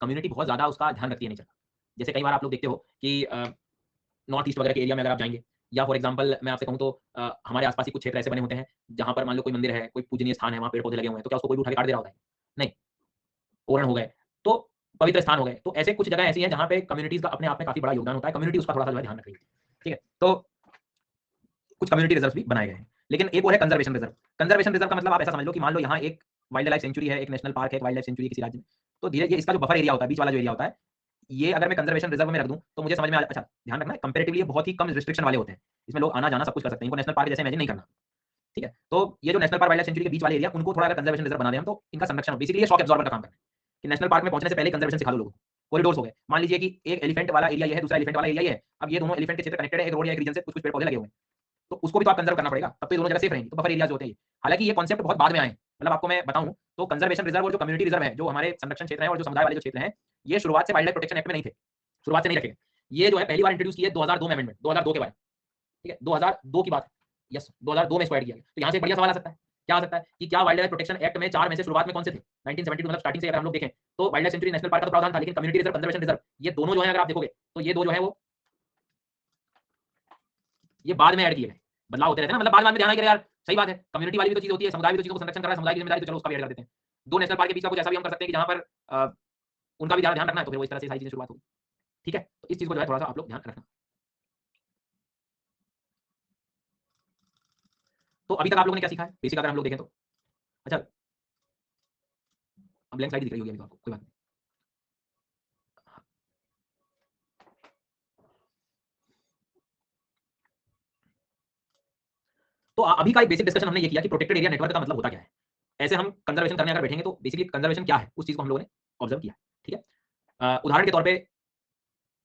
कम्युनिटी बहुत ज्यादा उसका ध्यान रखती है नेचर का। जैसे कई बार आप लोग देखते हो कि नॉर्थ ईस्ट वगैरह के एरिया में अगर आप जाएंगे, या फॉर एग्जांपल मैं आपसे कहूं तो हमारे आसपास ही कुछ क्षेत्र ऐसे बने होते हैं जहां पर मान लो कोई मंदिर है, कोई पूजनीय स्थान है, वहां पेड़ पौधे लगे हुए हैं, तो क्या उसको कोई भी उठा के काट दे रहा होता है? नहीं। ओरण हो गए तो पवित्र स्थान हो गए। तो ऐसे कुछ जगह ऐसी हैं जहां पे कम्युनिटीज का अपने आप में काफी बड़ा योगदान होता है, कम्युनिटी उसका थोड़ा सा जो है ध्यान रख रही है, ठीक है। तो कुछ कम्युनिटी रिजर्व भी बनाए गए हैं। लेकिन एक और है कंजर्वेशन रिजर्व। कंजर्वेशन रिजर्व का मतलब आप ऐसा समझ लो कि मान लो यहाँ एक वाइल्ड लाइफ सेंचुरी है, एक नेशनल पार्क है, एक वाइल्ड लाइफ सेंचुरी किसी राज्य में, तो धीरे ये इसका जो बफर एरिया होता है, बीच वाला जो एरिया होता है, ये अगर मैं कंजर्वेशन रिजर्व में रख दूं तो मुझे समझ में अच्छा ध्यान रखना है, कंपैरेटिवली ये बहुत ही कम रिस्ट्रिक्शन वाले होते हैं, इसमें लोग आना जाना सब कुछ कर सकते हैं, इनको नेशनल पार्क जैसे इमेजिन नहीं करना, ठीक है। तो ये जो national park wild life century के बीच वाले एरिया, उनको थोड़ा अगर कंजर्वेशन रिजर्व बना दें हम तो इनका संरक्षण, बेसिकली ये शॉक एब्जॉर्बर का काम करना है कि नेशनल पार्क में पहुंचने से पहले कंजर्वेशन सिखा दो लोगों को। कॉरिडोर्स हो गए, मान लीजिए कि एक एलिफेंट वाला एरिया ये है, दूसरा एलिफेंट वाला एरिया ये है, अब ये दोनों एलिफेंट के क्षेत्र कनेक्टेड है, एक रोड या एक रीजन से, कुछ पेड़ पौधे लगे हुए हैं, तो उसको भी तो आप कंजर्व करना पड़ेगा, तब तो ये दोनों जगह सेफ रहेंगी। तो बफर एरियाज होते हैं। हालांकि ये कॉन्सेप्ट बहुत बाद में आए, मतलब आपको मैं बताऊं तो कंजर्वेशन रिजर्व और जो कम्युनिटी रिजर्व है, जो हमारे संरक्षण क्षेत्र हैं और जो समुदाय वाले जो क्षेत्र हैं, ये शुरुआत से वाइल्ड लाइफ प्रोटेक्शन एक्ट में नहीं थे, शुरुआत से नहीं रखे। ये जो है पहली बार इंट्रोड्यूस किए 2002 में, अमेंडमेंट 2002 के बाद, ठीक है, 2002 की बात, यस 2002 में इसको ऐड किया गया। तो यहाँ से बढ़िया सवाल आ सकता है, क्या आ सकता है कि क्या वाइल्ड लाइफ प्रोटेक्शन एक्ट में 4 में से शुरुआत में कौन से थे? 1972, मतलब स्टार्टिंग से अगर हम लोग देखें तो wild life century, national park का तो प्रावधान था, लेकिन कम्युनिटी रिजर्व, कंजर्वेशन रिजर्व, ये दोनों जो है अगर आप देखोगे तो ये दो जो है वो ये बाद में ऐड किए गए। बदलाव होते रहते हैं ना, मतलब बाद में ध्यान आएगा यार सही बात है, कम्युनिटी वाली भी तो चीज होती है, समुदाय भी तो चीजों को संरक्षण कर रहा है, समुदाय की जिम्मेदारी तो चलो उसका भी ऐड कर देते हैं। दो नेशनल पार्क के बीच का कुछ ऐसा भी हम कर सकते हैं कि जहां पर उनका भी ध्यान रखना है, तो फिर वो इस तरह से सारी चीजें शुरुआत होगी। ठीक है, तो इस चीज को जो है थोड़ा सा आप लोग ध्यान रखना। तो अभी तक आप लोगों ने क्या सीखा है बेसिक, अगर हम लोग देखें तो अच्छा, अब ब्लैंक स्लाइड दिख रही होगी अभी तो आपको, कोई बात नहीं। तो अभी का एक बेसिक डिस्कशन हमने ये किया कि प्रोटेक्टेड एरिया नेटवर्क का मतलब होता क्या है। ऐसे हम कंजर्वेशन करने अगर बैठेंगे तो बेसिकली कंजर्वेशन क्या है उस चीज को हम लोगों ने ऑब्जर्व किया। ठीक है, उदाहरण के तौर पे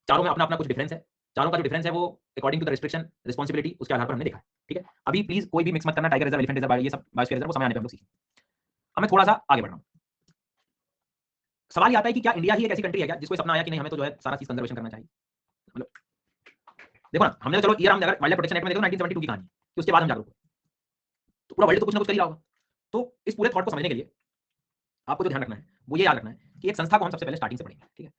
चारों में अपना अपना कुछ डिफरेंस है, चारों का जो डिफरेंस है वो according to the restriction responsibility उसके आधार पर हमने देखा है। ठीक है, अभी प्लीज कोई भी मिक्स मत करना, टाइगर रिजर्व, एलिफेंट रिजर्व, ये सब बायोस्फीयर रिजर्व, वो समय आने पे हम लोग सीखेंगे। अब मैं थोड़ा सा आगे बढ़ रहा हूं। सवाल ये आता है कि क्या इंडिया ही एक ऐसी कंट्री है क्या जिसको सपना आया कि नहीं हमें तो जो है सारा चीज कंजर्वेशन करना चाहिए। मतलब देखो ना, हमने तो चलो ये हम अगर वाइल्ड लाइफ प्रोटेक्शन एक्ट में देखो 1972 की कहानी कि उसके बाद हम जागरूक हुए, तो पूरा वर्ल्ड तो कुछ ना कुछ कर ही रहा होगा। तो इस पूरे थॉट को समझने के लिए आपको जो ध्यान रखना है वो ये याद रखना है कि एक संस्था को हम सबसे पहले स्टार्टिंग से पढ़ेंगे। ठीक है,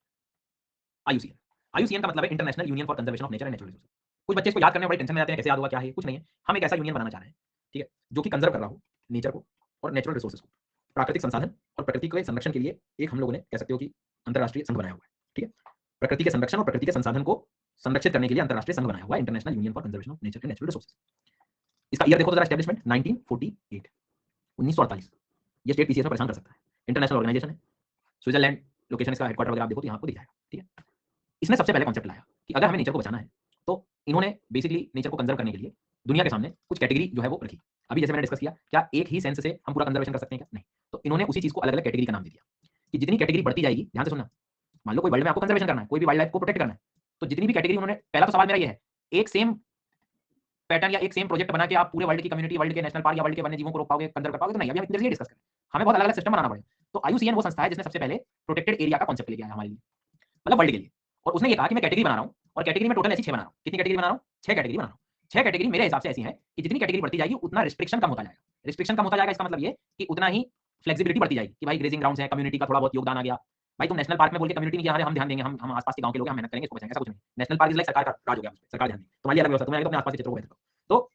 आईयूसीएन। आईयूसीएन का मतलब है international union for conservation of nature and natural resources. कुछ बच्चे इसको याद करने में बड़ी टेंशन में आते हैं, कैसे याद हुआ, क्या है, कुछ नहीं है, हम एक ऐसा यूनियन बनाना चाह रहे हैं, ठीक है, जो कि कंजर्व कर रहा हो नेचर को और नेचुरल रिसोर्सेज को, प्राकृतिक संसाधन और प्रकृति के संरक्षण के लिए एक हम लोगों ने कह सकते हो कि अंतरराष्ट्रीय संघ बनाया हुआ है। ठीक है, प्रकृति के संरक्षण और प्रकृति के संसाधन को संरक्षित करने के लिए अंतरराष्ट्रीय संघ बनाया हुआ है, international union for conservation of nature and natural resources. इसका ईयर देखो तो जरा, एस्टैब्लिशमेंट 1948, 1948। ये स्टेट पीसीएस में परेशान कर सकता है, इंटरनेशनल ऑर्गेनाइजेशन है, स्विट्जरलैंड लोकेशन इसका हेडक्वार्टर वगैरह आप देखो तो यहाँ आपको दिख जाएगा। ठीक है, इसने सबसे पहले कॉन्सेप्ट लाया कि अगर हमें नेचर को बचाना है तो इन्होंने बेसिकली नेचर को कंजर्व करने के लिए दुनिया के सामने कुछ कैटेगरी जो है वो रखी। अभी जैसे मैंने डिस्कस किया, क्या एक ही सेंस से हम पूरा कंजर्वेशन कर सकते हैं क्या? नहीं। तो इन्होंने उसी चीज को अलग अलग कैटेगरी का नाम दे दिया कि जितनी कैटेगरी बढ़ती जाएगी, ध्यान से सुनना, मान लो कोई वर्ल्ड में आपको कंजर्वेशन करना है, कोई भी वाइल्ड लाइफ को प्रोटेक्ट करना है, तो जितनी भी कैटेगरी उन्होंने, पहला तो सवाल मेरा ये है, एक सेम पैटर्न या एक सेम प्रोजेक्ट बना के आप पूरे वर्ल्ड की कम्युनिटी, वर्ल्ड के नेशनल पार्क या वर्ल्ड के वन्य जीवों को रोक पाओगे, कंजर्व कर पाओगे? तो नहीं, अभी हम इतनी देर डिस्कस करें, हमें बहुत अलग अलग सिस्टम बनाना पड़ेगा। तो आईयूसीएन वो संस्था है जिसने सबसे पहले प्रोटेक्टेड एरिया का कॉन्सेप्ट लेके आया हमारे लिए, मतलब वर्ल्ड के लिए, और उसने ये कहा कि मैं कैटेगरी बना रहा हूं, और कैटेगरी में टोटल ऐसी 6 बना रहा हूं। कितनी कैटेगरी बना रहा हूं? 6 कैटेगरी बना रहा हूं। 6 कैटेगरी मेरे हिसाब से ऐसी है कि जितनी कैटेगरी बढ़ती जाएगी उतना रिस्ट्रिक्शन कम होता जाएगा। रिस्ट्रिक्शन कम होता जाएगा इसका मतलब ये कि उतना ही फ्लेक्सिबिलिटी बढ़ती जाएगी कि भाई ग्रेजिंग ग्राउंड्स है, कम्युनिटी का थोड़ा बहुत योगदान आ गया, भाई तुम नेशनल पार्क में बोल के कम्युनिटी नहीं किया, हम ध्यान देंगे, हम आसपास के गांव के लोग, हम मेहनत करेंगे, इसको बचाएंगे, ऐसा कुछ नहीं। नेशनल पार्क इज लाइक सरकार का राज हो गया, सरकार ध्यान दे, तुम्हारी अलग व्यवस्था, तुम्हें अपने आसपास के क्षेत्रों को बेहतर करो। तो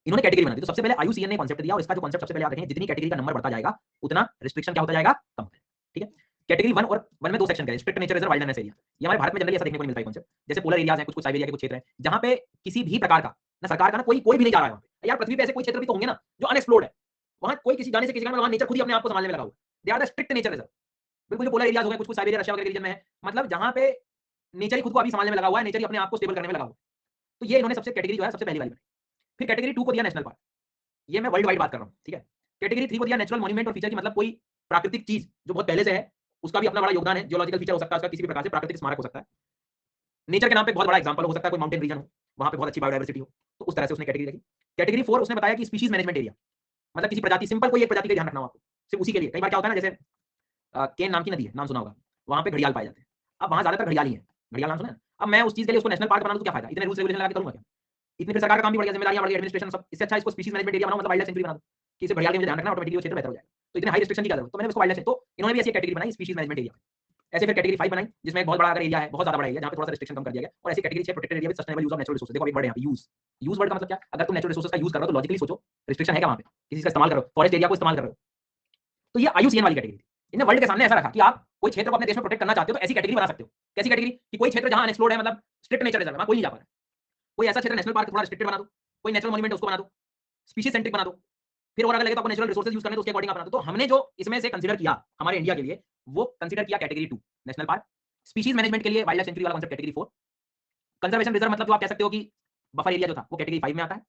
इन्होंने कैटेगरी बना दी। तो सबसे पहले आईयूसीएन ने कॉन्सेप्ट दिया, और इसका जो कॉन्सेप्ट सबसे पहले याद रखें, जितनी कैटेगरी का नंबर बढ़ता जाएगा उतना रिस्ट्रिक्शन क्या होता जाएगा? कम होता है। ठीक है, कैटेगरी 1 और 1 में दो सेक्शन है, strict nature reserve, wildness area. ये हमारे भारत में जनरली ऐसा देखने को मिलता है कॉन्सेप्ट, जैसे पोलर एरियाज हैं, कुछ कुछ साइबेरिया के कुछ क्षेत्र हैं, जहां पे किसी भी प्रकार का ना सरकार का ना कोई भी नहीं जा रहा है वहां पे। यार पृथ्वी पे ऐसे कोई क्षेत्र भी तो होंगे ना जो अनएक्सप्लोर्ड है, वहां कोई किसी जाने से किसी का, वहां नेचर खुद ही अपने आप को संभालने में लगा हुआ है। They are the strict nature reserve. बिल्कुल जो पोलर एरियाज हो गए, कुछ कुछ साइबेरिया, रशिया वगैरह के रीजन में है, मतलब जहां पे नेचर ही खुद को अभी संभालने में लगा हुआ है, नेचर ही अपने आप को स्टेबल करने में लगा हुआ है। तो ये इन्होंने सबसे कैटेगरी जो है सबसे पहली वाली बनाई। फिर कैटेगरी 2 को दिया नेशनल पार्क, ये मैं वर्ल्ड वाइड बात कर रहा हूं। ठीक है, कैटेगरी 3 को दिया नेचुरल मॉन्यूमेंट और फीचर की, मतलब कोई प्राकृतिक चीज जो बहुत पहले से है, उसका भी अपना बड़ा योगदान है, जियोलॉजिकल फीचर हो सकता है उसका, किसी भी प्रकार से प्राकृतिक स्मारक हो सकता है, नेचर के नाम पे बहुत बड़ा एग्जांपल हो सकता है, कोई माउंटेन रीजन हो, वहां पे बहुत अच्छी बायोडायवर्सिटी हो, तो उस तरह से उसने कैटेगरी रखी। कैटेगरी 4 उसने बताया कि स्पीशीज मैनेजमेंट एरिया, मतलब किसी प्रजाति, सिंपल कोई एक प्रजाति का ध्यान रखना हो आपको, सिर्फ उसी के लिए। कई बार क्या होता है ना, जैसे केन नाम की नदी है, नाम सुना होगा, वहां पे घड़ियाल पाए जाते हैं। अब वहां ज्यादातर घड़ियाल ही है, घड़ियाल नाम सुना है। अब मैं उस चीज के लिए उसको नेशनल पार्क बना दूं तो क्या फायदा, इतने रूल्स रेगुलेशन लगा के करूंगा क्या? इतनी फिर सरकार का काम भी बढ़ गया, जिम्मेदारियां बढ़ गई, एडमिनिस्ट्रेशन सब। इससे अच्छा इसको स्पीशीज मैनेजमेंट एरिया बनाओ, मतलब वाइल्ड लाइफ सेंचुरी बना दो कि इसे घड़ियाल के मुझे ध्यान रखना, ऑटोमेटिकली वो क्षेत्र बेहतर हो जाएगा। तो इतने हाई रिस्ट्रिक्शन की क्या जरूरत, तो मैंने इसको वाइल्ड लाइफ, तो इन्होंने भी ऐसी कैटेगरी बनाई स्पीशीज मैनेजमेंट एरिया। ऐसे फिर कैटेगरी 5 बनाई जिसमें एक बहुत बड़ा अगर एरिया है, बहुत ज्यादा बड़ा एरिया, जहां पे थोड़ा सा रिस्ट्रिक्शन कम कर दिया गया, और ऐसी category 6 protected area with sustainable use of natural resources. देखो अभी बड़े यहाँ पे यूज वर्ड का मतलब क्या, अगर तुम नेचुरल रिसोर्सेज का यूज कर रहे हो तो लॉजिकली सोचो रिस्ट्रिक्शन है क्या वहां पे, किसी का इस्तेमाल कर रहे हो, फॉरेस्ट एरिया को इस्तेमाल कर रहे हो। तो ये आईयूसीएन वाली कैटेगरी थी। इन्हें वर्ल्ड के सामने ऐसा रखा कि आप कोई क्षेत्र को अपने देश में प्रोटेक्ट करना चाहते हो तो ऐसी कैटेगरी बना सकते हो। कैसी कैटेगरी कि कोई क्षेत्र जहां अनएक्सप्लोर्ड है, मतलब स्ट्रिक्ट नेचर रिजर्व है, वहां कोई नहीं जा पा रहा है, कोई ऐसा क्षेत्र नेशनल पार्क थोड़ा रिस्ट्रिक्टेड बना दो, कोई नेचुरल मॉन्यूमेंट उसको बना दो, स्पीशीज सेंट्रिक बना दो। फिर और अगर लगे तो आपको नेचुरल रिसोर्सेज यूज करने तो उसके अकॉर्डिंग आप बना दो। तो हमने जो इसमें से कंसीडर किया हमारे इंडिया के लिए, वो कंसीडर किया category 2 national park. Species management के लिए वाइल्ड लाइफ सेंचुरी वाला कॉन्सेप्ट कैटेगरी 4। कंजर्वेशन रिजर्व मतलब जो आप कह सकते हो कि बफर एरिया जो था वो कैटेगरी 5 में आता है।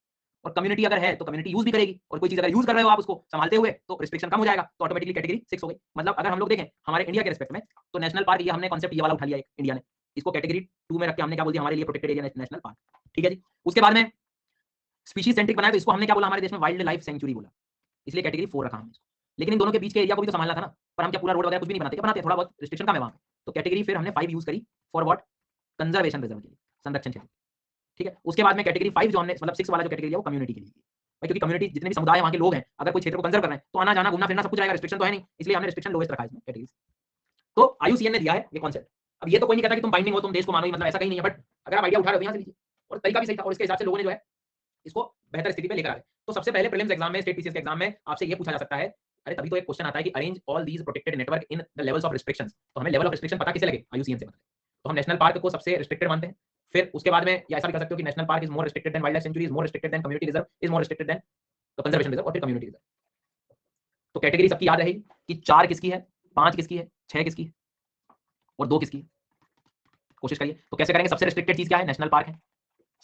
और कम्युनिटी अगर है तो कम्युनिटी यूज भी करेगी, और कोई चीज अगर यूज कर रहे हो आप उसको संभालते हुए तो रिस्ट्रिक्शन कम हो जाएगा, तो ऑटोमेटिकली कैटेगरी 6 हो गई। मतलब अगर हम लोग देखें हमारे इंडिया के रिस्पेक्ट में, तो नेशनल पार्क ये हमने कॉन्सेप्ट ये वाला उठा लिया इंडिया ने, इसको कैटेगरी 2 में रख के हमने क्या बोल दिया, हमारे लिए प्रोटेक्टेड एरिया नेशनल पार्क। ठीक है जी। उसके बाद में स्पीशीज सेंट्रिक बनाया, तो इसको हमने क्या बोला, हमारे देश में वाइल्ड लाइफ सेंचुरी बोला, इसलिए कैटेगरी 4 रखा हमने इसको। लेकिन इन दोनों के बीच के एरिया को भी तो संभालना था ना, पर हम क्या पूरा रोड वगैरह कुछ भी नहीं बनाते, क्या बनाते, थोड़ा बहुत रिस्ट्रिक्शन कम है वहां पे। तो कैटेगरी फिर हमने 5 यूज करी फॉर व्हाट, कंजर्वेशन रिजर्व के लिए, संरक्षण क्षेत्र। ठीक है, उसके बाद में कैटेगरी 5 जो हमने, मतलब 6 वाला जो कैटेगरी है वो कम्युनिटी के लिए, भाई क्योंकि कम्युनिटी जितने भी समुदाय वहां के लोग हैं, अगर कोई क्षेत्र को कंजर्व कर रहे हैं तो आना जाना घूमना फिरना सब कुछ रहेगा, रिस्ट्रिक्शन तो है नहीं, इसलिए हमने रिस्ट्रिक्शन लोएस्ट रखा है इसमें कैटेगरी। तो आईयूसीएन ने दिया है ये कॉन्सेप्ट। अब ये तो कोई नहीं कहता कि तुम बाइंडिंग हो, तुम देश को मानो ही, मतलब ऐसा कहीं नहीं है, बट अगर आप आइडिया उठा रहे हो तो यहाँ से लीजिए, और तरीका भी सही था, और इसके हिसाब से लोगों ने जो है इसको बेहतर स्थिति पे लेकर आए। तो सबसे पहले प्रीलिम्स एग्जाम में, स्टेट पीसीएस के एग्जाम में आपसे ये पूछा जा सकता है, अरे तभी तो एक क्वेश्चन आता है कि arrange all these protected network in the levels of restrictions. तो हमें लेवल ऑफ रिस्ट्रिक्शन पता किसे लगे? आईयूसीएन से पता लगे। तो हम नेशनल पार्क को सबसे रिस्ट्रिक्टेड मानते हैं। फिर उसके बाद में या ऐसा भी कह सकते हो कि national park is more restricted than wild life sanctuary, is more restricted than community reserve, is more restricted than conservation reserve और फिर कम्युनिटी रिजर्व। तो कैटेगरी सबकी याद रहेगी कि 4 किसकी है, 5 किसकी है, 6 किसकी है और 2 किसकी है। कोशिश करिए। तो कैसे करेंगे? सबसे रिस्ट्रिक्टेड चीज क्या है? नेशनल पार्क है।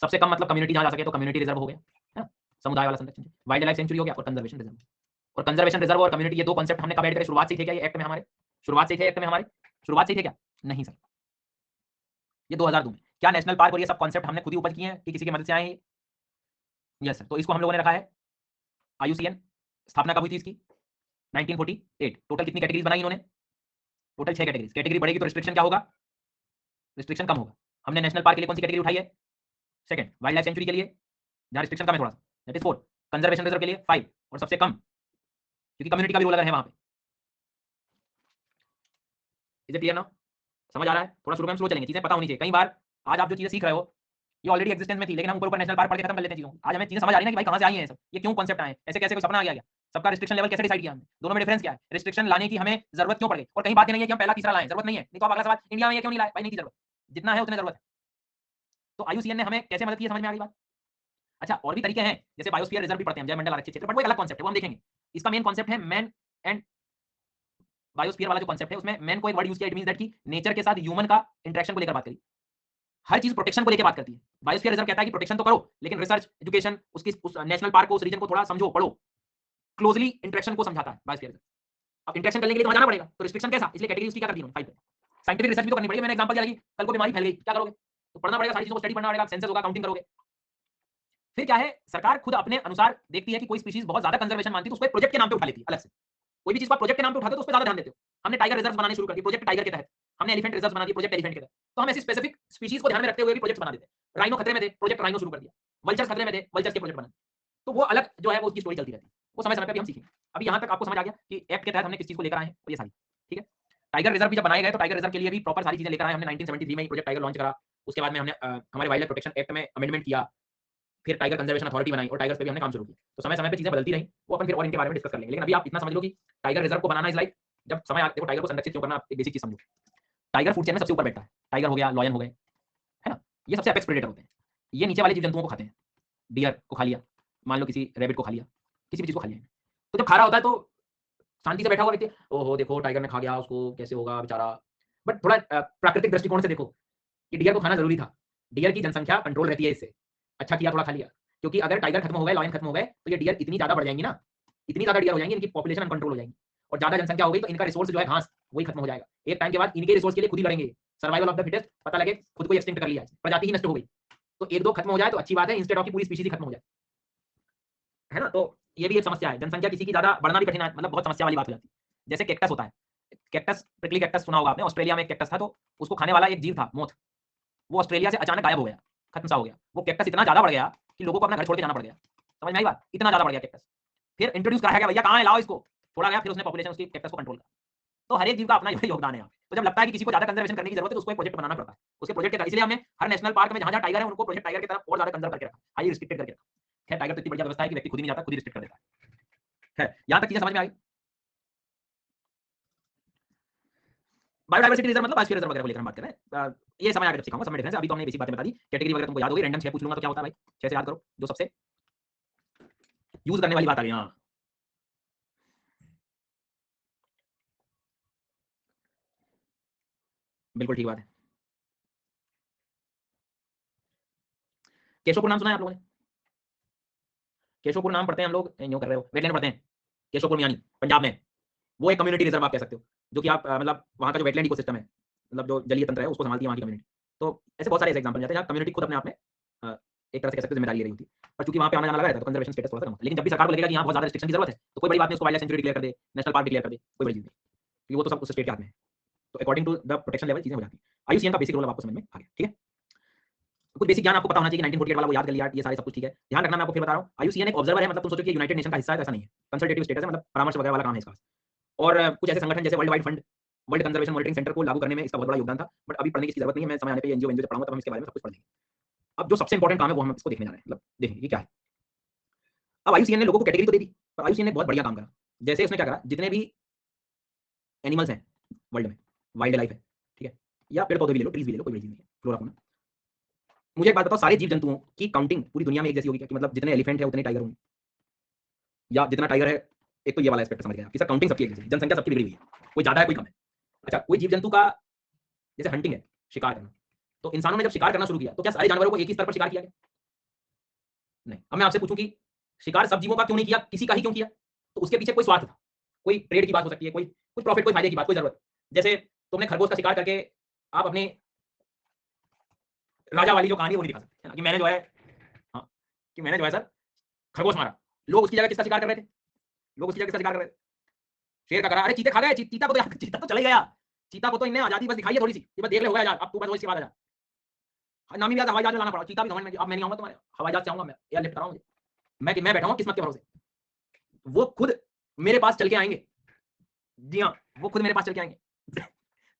सबसे कम मतलब कम्युनिटी जहां जा सके तो कम्युनिटी रिजर्व हो गया, है ना, समुदाय वाला संरक्षण। वाइल्ड लाइफ सेंचुरी हो गया और कंजर्वेशन रिजर्व। और कंजर्वेशन रिजर्व और कम्युनिटी, ये दो कांसेप्ट हमने कब ऐड करे? शुरुआत से ही थे क्या ये एक्ट में हमारे? शुरुआत से ही थे एक्ट में हमारे? शुरुआत से ही थे क्या? नहीं सर, ये 2002 में। क्या नेशनल पार्क और ये सब कांसेप्ट हमने खुद ही उपज किए हैं कि किसी की मदद से आए हैं? Yes sir. तो इसको हम लोगों ने रखा है आईयूसीएन। स्थापना कब हुई थी इसकी? 1948। टोटल कितनी कैटेगरीज बनाई इन्होंने? Total 6 categories. कैटेगरी बढ़ेगी तो रिस्ट्रिक्शन क्या होगा? रिस्ट्रिक्शन कम होगा। हमने नेशनल पार्क के लिए कौन सी कैटेगरी उठाई है? सेकंड। वाइल्ड लाइफ सेंचुरी के लिए जहां रिस्ट्रिक्शन कम है थोड़ा सा, दैट इज 4। कंजर्वेशन रिजर्व के लिए 5 और सबसे कम क्योंकि कम्युनिटी का भी रोल अगर है वहां पे। Is it clear now? समझ आ रहा है? थोड़ा शुरू में हम स्लो चलेंगे, चीजें पता होनी चाहिए। कई बार आज आप जो चीजें सीख रहे हो ये ऑलरेडी एग्जिस्टेंस में थी, लेकिन हम ऊपर ऊपर नेशनल पार्क पढ़ के खत्म कर लेते हैं चीजों को। आज हमें चीजें समझ आ रही है ना कि भाई कहां से आई है सब, ये क्यों कांसेप्ट आए, ऐसे कैसे कोई सपना आ गया क्या? सबका रिस्ट्रिक्शन लेवल कैसे डिसाइड किया हमने? दोनों में डिफरेंस क्या है? रिस्ट्रिक्शन लाने की हमें जरूरत क्यों पड़ गई? और कहीं बात नहीं है कि हम पहला तीसरा लाए, जरूरत नहीं है। नहीं तो आप अगला सवाल, इंडिया में ये क्यों नहीं लाए? भाई नहीं थी जरूरत, जितना है उतने जरूरत है। तो आईयूसीएन ने हमें कैसे मदद की, समझ में आ गई बात? अच्छा, और भी तरीके हैं, जैसे बायोस्फीयर रिजर्व भी पढ़ते हैं, जय मंडल आरक्षित क्षेत्र, बट वो एक अलग कांसेप्ट है, वो हम देखेंगे। इसका मेन कांसेप्ट है मैन एंड बायोस्फीयर वाला जो कांसेप्ट है उसमें मैन को एक वर्ड यूज किया, इट मींस दैट कि नेचर के साथ ह्यूमन का इंटरेक्शन को लेकर बात करी। हर चीज प्रोटेक्शन को लेकर बात करती है। बायोस्फीयर रिजर्व कहता है कि प्रोटेक्शन तो करो, लेकिन रिसर्च, एजुकेशन, उसकी उस नेशनल पार्क को, उस रीजन को थोड़ा समझो, पढ़ो, क्लोजली इंटरेक्शन को समझाता है बायोस्फीयर रिजर्व। अब इंटरेक्शन करने के लिए तो जाना पड़ेगा, तो रिस्ट्रिक्शन कैसा? इसलिए कैटेगरी उसकी क्या कर दी उन्होंने? 5 पे। साइंटिफिक रिसर्च भी तो करनी पड़ेगी। मैंने एग्जांपल दिया कि कल को बीमारी फैल गई, क्या करोगे? तो पढ़ना पड़ेगा, सारी चीजों को स्टडी करना पड़ेगा, सेंसस होगा, काउंटिंग करोगे। फिर क्या है, सरकार खुद अपने अनुसार देखती है कि कोई स्पीशीज बहुत ज्यादा कंजर्वेशन मानती है तो उसको एक प्रोजेक्ट के नाम पे उठा लेती है अलग से। कोई भी चीज को प्रोजेक्ट के नाम पे उठाते हो तो उस पर ज्यादा ध्यान देते हो। हमने टाइगर रिजर्व बनाने शुरू कर दिए प्रोजेक्ट टाइगर के तहत, हमने एलिफेंट रिजर्व बना दिए प्रोजेक्ट एलिफेंट के तहत। तो हम ऐसी स्पेसिफिक स्पीशीज को ध्यान में रखते हुए भी प्रोजेक्ट बना देते हैं। राइनो खतरे में थे, प्रोजेक्ट राइनो शुरू कर दिया। वल्चर्स खतरे में थे, वल्चर्स के प्रोजेक्ट बना दिए। तो वो अलग जो है वो उसकी स्टोरी चलती रहती है, वो समय समय पर भी हम सीखेंगे। अभी यहाँ तक आपको समझ आ गया कि एक्ट के तहत हमने किस चीज को लेकर आए हैं, और ये सारी ठीक है। टाइगर रिजर्व भी जब बनाए गए तो टाइगर रिजर्व के लिए भी प्रॉपर सारी चीजें लेकर आए हमने। 1973 में प्रोजेक्ट टाइगर लॉन्च करा। उसके बाद में हमने हमारे वाइल्ड लाइफ प्रोटेक्शन एक्ट में अमेंडमेंट किया, फिर टाइगर कंजर्वेशन अथॉरिटी बनाई और टाइगर्स पे भी हमने काम शुरू किया। तो समय समय पे चीजें बदलती रही, वो अपन फिर और इनके बारे में डिस्कस कर लेंगे। लेकिन अभी आप इतना समझ लो कि टाइगर रिजर्व को बनाना इज लाइक, जब समय आते हो टाइगर को संरक्षित क्यों करना, आप एक बेसिक चीज समझो। टाइगर फूड चेन में सबसे ऊपर बैठता है। टाइगर हो गया, लॉयन हो गए, है ना, ये सबसे एपेक्स प्रेडेटर होते हैं। ये नीचे वाले जीव जंतुओं को खाते हैं। डियर को खा लिया, मान लो किसी रैबिट को खा लिया, किसी भी चीज को खा लिया। तो जब खा रहा होता है तो शांति से बैठा हुआ व्यक्ति, ओहो देखो टाइगर ने खा गया, उसको कैसे होगा बेचारा। बट थोड़ा प्राकृतिक दृष्टिकोण से देखो कि डियर को खाना जरूरी था। डियर की जनसंख्या कंट्रोल रहती है इससे, अच्छा किया थोड़ा खा लिया। क्योंकि अगर टाइगर खत्म हो गए, लॉयन खत्म हो गए, तो ये डियर इतनी ज्यादा बढ़ जाएंगी ना, इतनी ज्यादा डियर हो जाएंगी, इनकी पॉपुलेशन अनकंट्रोल हो जाएगी। और ज्यादा जनसंख्या हो गई तो इनका रिसोर्स जो है घास, वही खत्म हो जाएगा। एक टाइम के बाद इनके रिसोर्स के लिए खुद ही लड़ेंगे। सर्वाइवल ऑफ द फिटेस्ट, पता लगे खुद को एक्सटिंक्ट कर लिया, प्रजाति ही नष्ट हो गई। तो एक दो खत्म हो जाए तो अच्छी बात है, इंस्टेड ऑफ की पूरी स्पीशीज खत्म हो जाए, है ना। तो ये भी एक समस्या है, जनसंख्या किसी की ज्यादा बढ़ना भी कठिन है, मतलब बहुत समस्या वाली बात हो जाती है। जैसे कैक्टस होता है, कैक्टस, प्रिकली कैक्टस सुना होगा आपने। ऑस्ट्रेलिया में एक कैक्टस था, तो उसको खाने वाला एक जीव था मोथ, वो ऑस्ट्रेलिया से अचानक गायब हो गया, खत्म सा हो गया। वो कैक्टस इतना ज्यादा बढ़ गया कि लोगों को अपना घर छोड़ के जाना पड़ गया। समझ में आई बात? इतना ज्यादा बढ़ गया कैक्टस। फिर इंट्रोड्यूस कराया गया, भैया कहाँ है, लाओ इसको। छोड़ा गया, फिर उसने पॉपुलेशन उसकी कैक्टस को कंट्रोल करा। तो हर एक जीव का अपना योगदान है यहाँ पे। तो जब लगता है कि किसी को ज्यादा कंजर्वेशन करने की जरूरत है तो उसको एक प्रोजेक्ट बनाना पड़ता है, उसके प्रोजेक्ट के। इसलिए हमने हर नेशनल पार्क में जहां जहां टाइगर है उनको प्रोजेक्ट टाइगर की तरफ और ज्यादा कंजर्व करके रखा, हाई रिस्ट्रिक्टेड करके रखा। खैर टाइगर तो इतनी बढ़िया व्यवस्था है कि व्यक्ति खुद ही नहीं जाता, खुद ही रिस्ट्रिक्ट कर देता है। यहाँ तक चीजें समझ में आई? बायोडाइवर्सिटी रिजर्व मतलब बायोस्फीयर रिजर्व वगैरह को लेकर हम बात कर रहे हैं। ये समय आगे जब सिखाऊंगा, समय डिफरेंस है। अभी तो हमने बेसिक बातें बता दी। कैटेगरी वगैरह तुमको याद होगी, रैंडम 6 पूछ लूंगा तो क्या होता है भाई, 6 से याद करो, जो सबसे यूज करने वाली बात आ गई। हाँ बिल्कुल ठीक बात है। केशवपुर नाम सुना है आप लोगों ने? केशवपुर नाम पढ़ते हैं हम लोग, यूं कर रहे हो, वेटलैंड पढ़ते हैं। केशवपुर मियानी पंजाब में, वो एक कम्युनिटी रिजर्व आप कह सकते हो, जो कि आप मतलब वहाँ का जो वेटलैंड इकोसिस्टम है, मतलब जो जलीय तंत्र है, उसको संभालती है वहाँ की कम्युनिटी। तो ऐसे बहुत सारे ऐसे एग्जाम्पल जाते हैं जहाँ कम्युनिटी खुद अपने आप में एक तरह से कह सकते हो जिम्मेदारी ले रही होती है। पर चूंकि वहाँ पे आना जाना लगा रहता है तो कंजर्वेशन स्टेटस थोड़ा सा कम होता है। लेकिन जब भी सरकार को लगेगा कि यहाँ बहुत ज्यादा रिस्ट्रिक्शन की जरूरत है तो कोई बड़ी बात नहीं, उसको वाइल्ड लाइफ सेंचुरी डिक्लेयर कर दे, नेशनल पार्क डिक्लेयर कर दे, कोई बड़ी चीज नहीं, क्योंकि वो तो सब उस स्टेट के हाथ में है। तो according to the protection level चीजें हो जाती है। आईयूसीएन का बेसिक रोल आपको समझ में आ गया, ठीक है। कुछ बेसिक ज्ञान आपको पता होना चाहिए कि 1948 वाला वो याद कर लिया, ये सारे सब कुछ ठीक है। ध्यान रखना, मैं आपको फिर बता रहा हूँ, आईयूसीएन एक ऑब्जर्वर है, मतलब तुम सोचो कि यूनाइटेड नेशन का हिस्सा है, ऐसा नहीं है। कंसल्टेटिव स्टेटस है, मतलब परामर्श वगैरह वाला काम है इसका। और कुछ ऐसे संगठन जैसे world wide fund, world conservation monitoring centre को लागू करने में इसका बहुत बड़ा योगदान था। बट अभी पढ़ने की जरूरत नहीं है, मैं समय आने पे एनजीओ से पढ़ाऊंगा तब हम इसके बारे में सब कुछ पढ़ेंगे। अब जो सबसे इंपॉर्टेंट काम है वो हम इसको देखने जा रहे हैं। मतलब देखिए ये क्या है, अब IUCN ने लोगों को कैटेगरी तो दे दी, पर IUCN ने बहुत बढ़िया काम करा। जैसे उसने क्या करा, जितने भी एनिमल्स हैं वर्ल्ड में, वाइल्ड लाइफ है, ठीक है, या पेड़ पौधे भी ले लो, ट्रीज भी ले लो, कोई बड़ी चीज नहीं है, फ्लोरा फौना। मुझे एक बात बताओ, सारे जीव जंतुओं की काउंटिंग पूरी दुनिया में एक जैसी होगी क्या? कि मतलब जितने एलिफेंट है उतने टाइगर होंगे, या जितना टाइगर है, एक तो ये वाला एस्पेक्ट समझ गया कि सर काउंटिंग सबकी एक जैसी, जनसंख्या सबकी बिगड़ी हुई है, कोई ज्यादा है कोई कम है। अच्छा, कोई जीव जंतु का जैसे हंटिंग है, शिकार करना, तो इंसानों ने जब शिकार करना शुरू किया तो क्या सारे जानवरों को एक ही स्तर पर शिकार किया गया? नहीं। अब मैं आपसे पूछूं कि शिकार सब जीवों का क्यों नहीं किया, किसी का ही क्यों किया? तो उसके पीछे कोई स्वार्थ था, कोई ट्रेड की बात हो सकती है, कोई कुछ प्रॉफिट, कोई फायदे की बात, कोई जरूरत। जैसे तुमने खरगोश का शिकार करके आप अपने राजा वाली जो कहानी है वो नहीं दिखा सकते, है ना, कि मैंने जो है, हाँ, कि मैंने जो है सर खरगोश मारा। लोग उसकी जगह किसका शिकार कर रहे थे? लोग उसकी जगह किसका शिकार कर रहे थे? शेर का करा। अरे चीते खा गए, चीता को तो चीता तो चला ही गया, चीता को तो इन्हें आजादी बस दिखाई है थोड़ी सी, ये बस देख ले हो गया यार, अब तू बस वो इसके बाद आ जा। नामी याद हवाई जहाज लाना पड़ा, चीता भी समझ में, अब मैं नहीं आऊंगा तुम्हारे हवाई जहाज से, आऊंगा मैं, एयर लिफ्ट कराऊं मुझे, मैं बैठा हूं किस्मत के भरोसे, वो खुद मेरे पास चल के आएंगे। जी हाँ, वो खुद मेरे पास चल के आएंगे।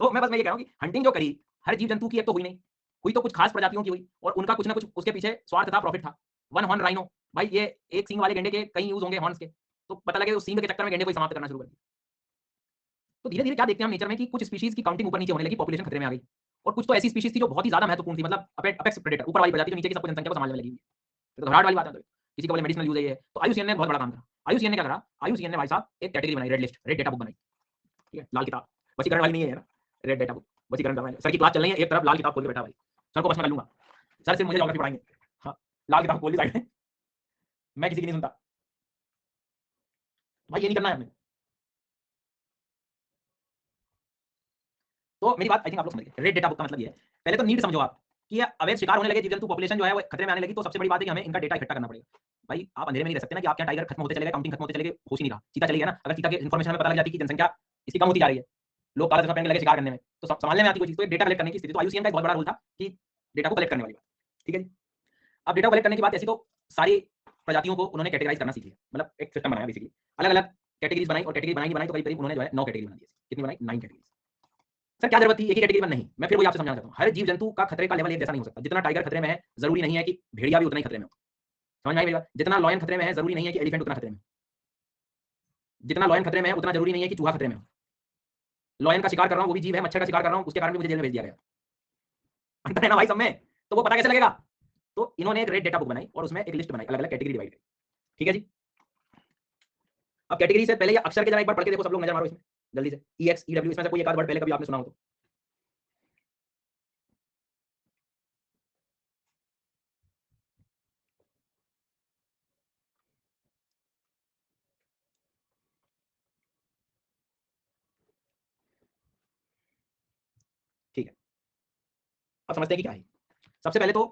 तो मैं ये कह रहा हूँ कि हंटिंग जो करी, हर जीव जंतु की एक तो हुई नहीं, हुई तो कुछ खास प्रजातियों की हुई, और उनका कुछ ना कुछ उसके पीछे स्वार्थ था, प्रॉफिट था। वन हॉर्न राइनो, भाई ये एक सींग वाले गेंडे के कई यूज होंगे हॉर्न्स के, तो पता लगे उस सींग के चक्कर में गेंडे को समाप्त करना शुरू कर दिया। तो धीरे धीरे क्या देखते हैं हम नेचर में कि कुछ स्पीशीज की काउंटिंग ऊपर नीचे होने लगी, पॉपुलेशन खतरे में आ गई, और कुछ तो ऐसी स्पीशीज थी जो बहुत ही ज्यादा महत्वपूर्ण थी, मतलब अपेक्स प्रेडेटर, ऊपर वाली प्रजाति जो नीचे की सबको जनसंख्या को संभालने में लगी हुई है। तो घबराहट वाली बात है, तो किसी को बोले मेडिसिनल यूज है ये, तो आईयूसीएन ने बहुत बड़ा काम करा। आईयूसीएन ने क्या करा, आईयूसीएन ने भाई साहब एक कैटेगरी बनाई, red list, red data book बनाई, ठीक है, लाल किताब, वसीकरण वाली नहीं है ना, रेड डेटा बुक, वसीकरण करवाएंगे। सर की क्लास चल रही है, एक तरफ लाल किताब खोल के बैठा भाई, सर को बस मैं कर लूंगा, सर सिर्फ मुझे ज्योग्राफी पढ़ाएंगे, हाँ, लाल किताब खोल ली साइड में, मैं किसी की नहीं सुनता भाई, ये नहीं करना है हमें। तो मेरी बात आई थिंक आप लोग समझ गए। रेड डेटा बुक का मतलब ये है, पहले तो नीड समझो आप कि अवैध शिकार होने लगे, जीव जंतु पॉपुलेशन जो है वो खतरे में आने लगी, तो सबसे बड़ी बात है कि हमें इनका डेटा इकट्ठा करना पड़ेगा। भाई आप अंधेरे में नहीं रह सकते ना कि आपके टाइगर खत्म होते चले गए, काउंटिंग खत्म होते चले गए, होश ही नहीं रहा, चीता चली गया ना, अगर चीता की इन्फॉर्मेशन हमें पता लग जाती कि जनसंख्या इसकी कम होती जा रही है, लोग काला चश्मा पहन के लगे शिकार करने में, तो संभालने में आती कोई चीज, तो एक डेटा कलेक्ट करने की स्थिति, तो आईयूसीएन का एक बहुत बड़ा रोल था कि डेटा को कलेक्ट करने वाली बात, ठीक है जी। अब डेटा कलेक्ट करने की बात ऐसी, तो सारी प्रजातियों को उन्होंने कैटेगराइज करना सीख लिया, मतलब एक सिस्टम बनाया बेसिकली, अलग अलग कैटेगरीज बनाई, और कैटेगरी बनाई तो करीब उन्होंने जो है 9 कैटेगरी बना दी। कितनी बनाई? 9 कैटेगरी। सर क्या जरूरत थी एक ही कैटेगरी में? नहीं, मैं फिर वही आपसे समझाना चाहता हूँ, हर जीव जंतु का खतरे का लेवल एक जैसा नहीं हो सकता। जितना टाइगर खतरे में है जरूरी नहीं है कि भेड़िया भी उतना ही खतरे में हो, समझ में आई मेरी बात? जितना लॉयन खतरे में है जरूरी नहीं है कि एलिफेंट उतना खतरे में, जितना लॉयन खतरे में है उतना जरूरी नहीं है कि चूहा खतरे में हो। लॉयन का शिकार कर रहा हूँ, वो भी जीव है, मच्छर का शिकार कर रहा हूँ, उसके कारण भी मुझे जेल में भेज दिया गया, अंतर है ना भाई सब में, तो वो पता कैसे लगेगा? तो इन्होंने एक रेड डेटा बुक बनाई और उसमें एक लिस्ट बनाई, अलग अलग कैटेगरी डिवाइड करी, ठीक है जी। अब कैटेगरी से पहले ये अक्षर के जरा एक बार पढ़ के देखो, सब लोग नजर मारो इसमें जल्दी से, EX EW, इसमें से कोई एक आध वर्ड पहले कभी आपने सुना हो तो। ठीक है, अब समझते हैं कि क्या है। सबसे पहले तो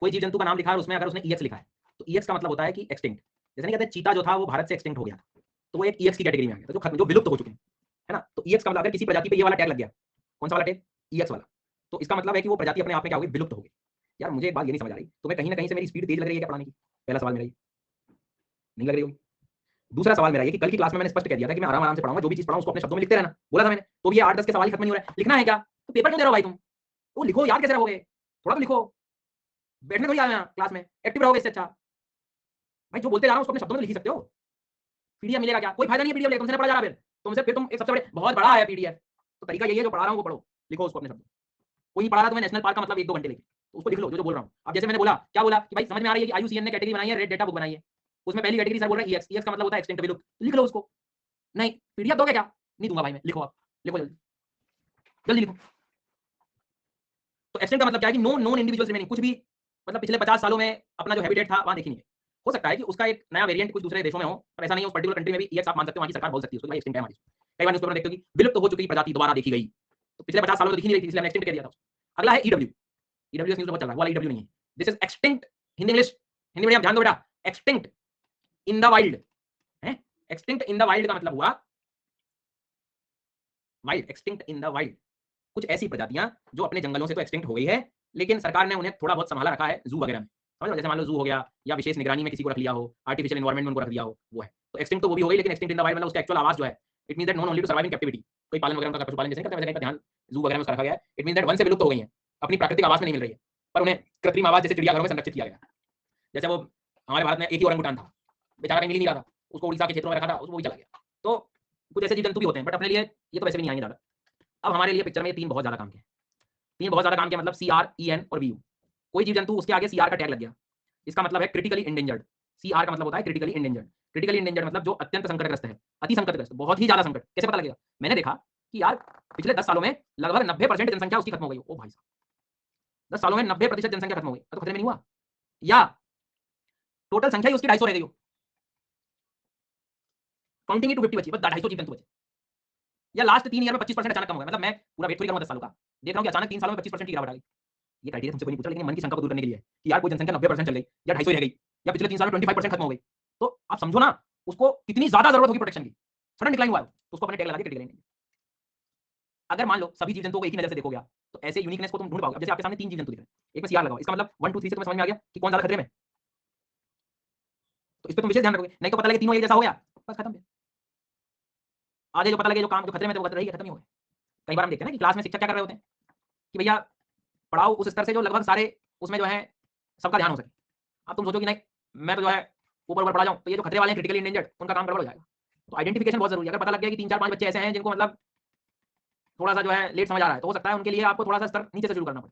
कोई जीव जंतु का नाम लिखा है और उसमें अगर उसने EX लिखा है, तो EX का मतलब होता है कि एक्सटिंक्ट। जैसे नहीं कहते चीता जो था वो भारत से एक्सटिंक्ट हो गया, तो वो एक EX की कैटेगरी में आ गया, तो जो विलुप्त हो चुके हैं, है ना। तो EX का मतलब अगर किसी प्रजाति पे ये वाला टैग लग गया, कौन सा वाला टैग? EX वाला, तो इसका मतलब है कि वो प्रजाति अपने आप में क्या होगी? विलुप्त हो गई। यार मुझे एक बात ये नहीं समझ आ रही, तुम्हें कहीं ना कहीं से मेरी स्पीड तेज लग रही है क्या पढ़ाने की? पहला सवाल मेरा ये, नहीं लग रही होगी। दूसरा सवाल मेरा ये कि कल की क्लास में मैंने स्पष्ट कह दिया था कि मैं आराम आराम से पढ़ाऊंगा, जो भी चीज पढ़ाऊं उसको अपने शब्दों में लिखते रहना, बोला था मैंने। तो ये 8-10 के सवाल खत्म नहीं हो रहा है, लिखना है क्या? तो पेपर क्यों दे रहे हो भाई तुम? वो लिखो, याद कैसे रहोगे? थोड़ा तो लिखो, बैठने थोड़ी आए हैं क्लास में, एक्टिव रहोगे इससे अच्छा। भाई जो बोलते जा रहा हूं उसको अपने शब्दों में लिख ही सकते हो। पीडीएफ मिलेगा क्या? कोई फायदा नहीं है पीडीएफ ले, तुमसे ना पढ़ा जा रहा, फिर तुम एक सबसे बड़े बहुत बड़ा है पीडीएफ, तो तरीका यही है जो पढ़ा रहा हूं वो पढ़ो, लिखो उसको अपने शब्दों। कोई नहीं पढ़ा रहा तुम्हें नेशनल पार्क का मतलब 1-2 घंटे लेके, तो उसको लिख लो जो बोल रहा हूं। अब जैसे मैंने बोला, क्या बोला कि भाई समझ में आ रही है कि आईयूसीएन ने कैटेगरी बनाई है, रेड डेटा बुक बनाई है, उसमें पहली कैटेगरी सर बोल रहा है EX, EX का मतलब होता है एक्सटिंक्ट विलुप्त, लिख लो उसको। नहीं पीडीएफ दोगे क्या? नहीं दूंगा भाई मैं, लिखो आप, लिखो जल्दी जल्दी लिखो। तो एक्सटिंक्ट का मतलब क्या है कि नो नोन इंडिविजुअल्स रिमेनिंग, कुछ भी मतलब पिछले 50 सालों में अपना जो हैबिटेट था वहां देखी नहीं है। हो सकता है कि उसका एक नया वेरिएंट कुछ दूसरे देशों में हो, पर ऐसा नहीं है उस पर्टिकुलर कंट्री में भी EX आप मान सकते हो, वहां की सरकार बोल सकती है उसको भाई एक्सटिंक्ट है हमारी। कई बार न्यूज़पेपर में देखते हो कि विलुप्त हो चुकी प्रजाति दोबारा देखी गई, तो पिछले 50 सालों में दिखी नहीं रही थी इसलिए हमने एक्सटिंक्ट कह दिया था। अगला है EW, EWS न्यूज़ बहुत चल रहा है, वो वाला EW नहीं है, this is extinct, Hindi English, Hindi medium ध्यान दो बेटा, एक्सटिंक्ट इन द वाइल्ड है। एक्सटिंक्ट इन द वाइल्ड का मतलब हुआ wild, extinct in the wild, कुछ ऐसी प्रजातियां जो अपने जंगलों से तो एक्सटिंक्ट हो गई है, लेकिन सरकार ने उन्हें थोड़ा बहुत संभाला रखा है जू वगैरह में, समझ लो, जैसे मान लो जू हो गया, या विशेष निगरानी में किसी को रख लिया हो, आर्टिफिशियल एनवायरनमेंट में उनको रख दिया हो, वो है। तो एक्सटिंक्ट तो वो भी हो गई, लेकिन एक्सटिंक्ट इन द वाइल्ड मतलब उसका एक्चुअल आवाज जो है, it means that not only to survive in captivity, कोई पालन वगैरह उनका पशुपालन जैसे करते हैं वैसे का ध्यान जू वगैरह में उसका रखा गया है, इट मींस दैट वन से विलुप्त हो गई है, अपनी प्राकृतिक आवाज में नहीं मिल रही है, पर उन्हें कृत्रिम आवाज जैसे चिड़ियाघरों में संरक्षित किया गया। जैसे वो हमारे भारत में एक ही ओरंगुटान था, बेचारा कहीं मिल ही नहीं रहा था, उसको उड़ीसा के क्षेत्रों में रखा था, उसको वही चला गया। तो कुछ ऐसे जीव जंतु भी होते हैं, बट अपने लिए ये तो वैसे भी नहीं आएंगे ज़्यादा। अब हमारे लिए पिक्चर में 3 बहुत ज़्यादा काम के, 3 बहुत ज़्यादा काम के मतलब CR, EN और VU। कोई जीव जंतु उसके आगे CR का टैग लग गया, इसका मतलब है क्रिटिकली इंडेंजर्ड। CR का मतलब होता है क्रिटिकली इंडेंजर्ड। क्रिटिकली इंडेंजर्ड मतलब जो अत्यंत संकटग्रस्त है, अति संकटग्रस्त, बहुत ही ज़्यादा संकट। कैसे पता लगेगा? मैंने देखा कि यार पिछले 10 सालों में लगभग 90% जनसंख्या उसकी खत्म हो गई। ओ भाई साहब, 10 सालों में 90% जनसंख्या खत्म हो गई, तो खतरे में नहीं हुआ? या टोटल संख्या ही उसकी 250 रह गई हो, काउंटिंग 250 बची, बस 250 जीव जंतु बचे। या लास्ट 3 ईयर में 25% अचानक कम हो गया। मतलब मैं पूरा वेट थोड़ी करूंगा 10 सालों का, देख रहा हूं कि अचानक 3 सालों में 25% की गिरावट आ गई। ये क्राइटेरिया तुमसे कोई नहीं पूछा, लेकिन मन की शंका को दूर करने के लिए है कि यार कोई जनसंख्या 90% चल गई या 250 रह गई या पिछले 3 सालों में 25% खत्म हो गई, तो आप समझो ना उसको कितनी ज्यादा जरूरत होगी प्रोटेक्शन की। सडन डिक्लाइन हुआ है तो उसको अपने टैग लगा के क्रिटिकल इंडेंजर्ड। अगर मान लो सभी जीव जंतुओं को एक ही नजर से देखोगे आप, तो ऐसे यूनिकनेस को तुम ढूंढ पाओगे। अब जैसे आपके सामने 3 जीव जंतु दिख रहे हैं, एक में सीआर लगाओ, इसका मतलब 1 2 3 से तुम्हें समझ में आ गया कि कौन ज्यादा खतरे में है। तो इस पे तुम विशेष ध्यान रखोगे, नहीं तो पता लगे तीनों एक जैसा हो गया, बस खत्म है। आगे जो पता लगे जो काम जो खतरे में थे वो खतरे ही खत्म ही हो गए। कई बार हम देखते हैं ना कि क्लास में शिक्षक क्या कर रहे होते हैं कि भैया पढ़ाओ उस स्तर से जो लगभग सारे उसमें जो है सबका ध्यान हो सके। अब तुम सोचो कि नहीं मैं तो जो है ऊपर ऊपर पढ़ा जाऊं, तो ये जो खतरे वाले हैं क्रिटिकली इंडेंजर्ड, उनका काम गड़बड़ हो जाएगा। तो आइडेंटिफिकेशन बहुत जरूरी है। अगर पता लग गया कि 3 4 5 बच्चे ऐसे हैं जिनको मतलब थोड़ा सा जो है लेट समझ आ रहा है, तो हो सकता है उनके लिए आपको थोड़ा सा स्तर नीचे से शुरू करना पड़े।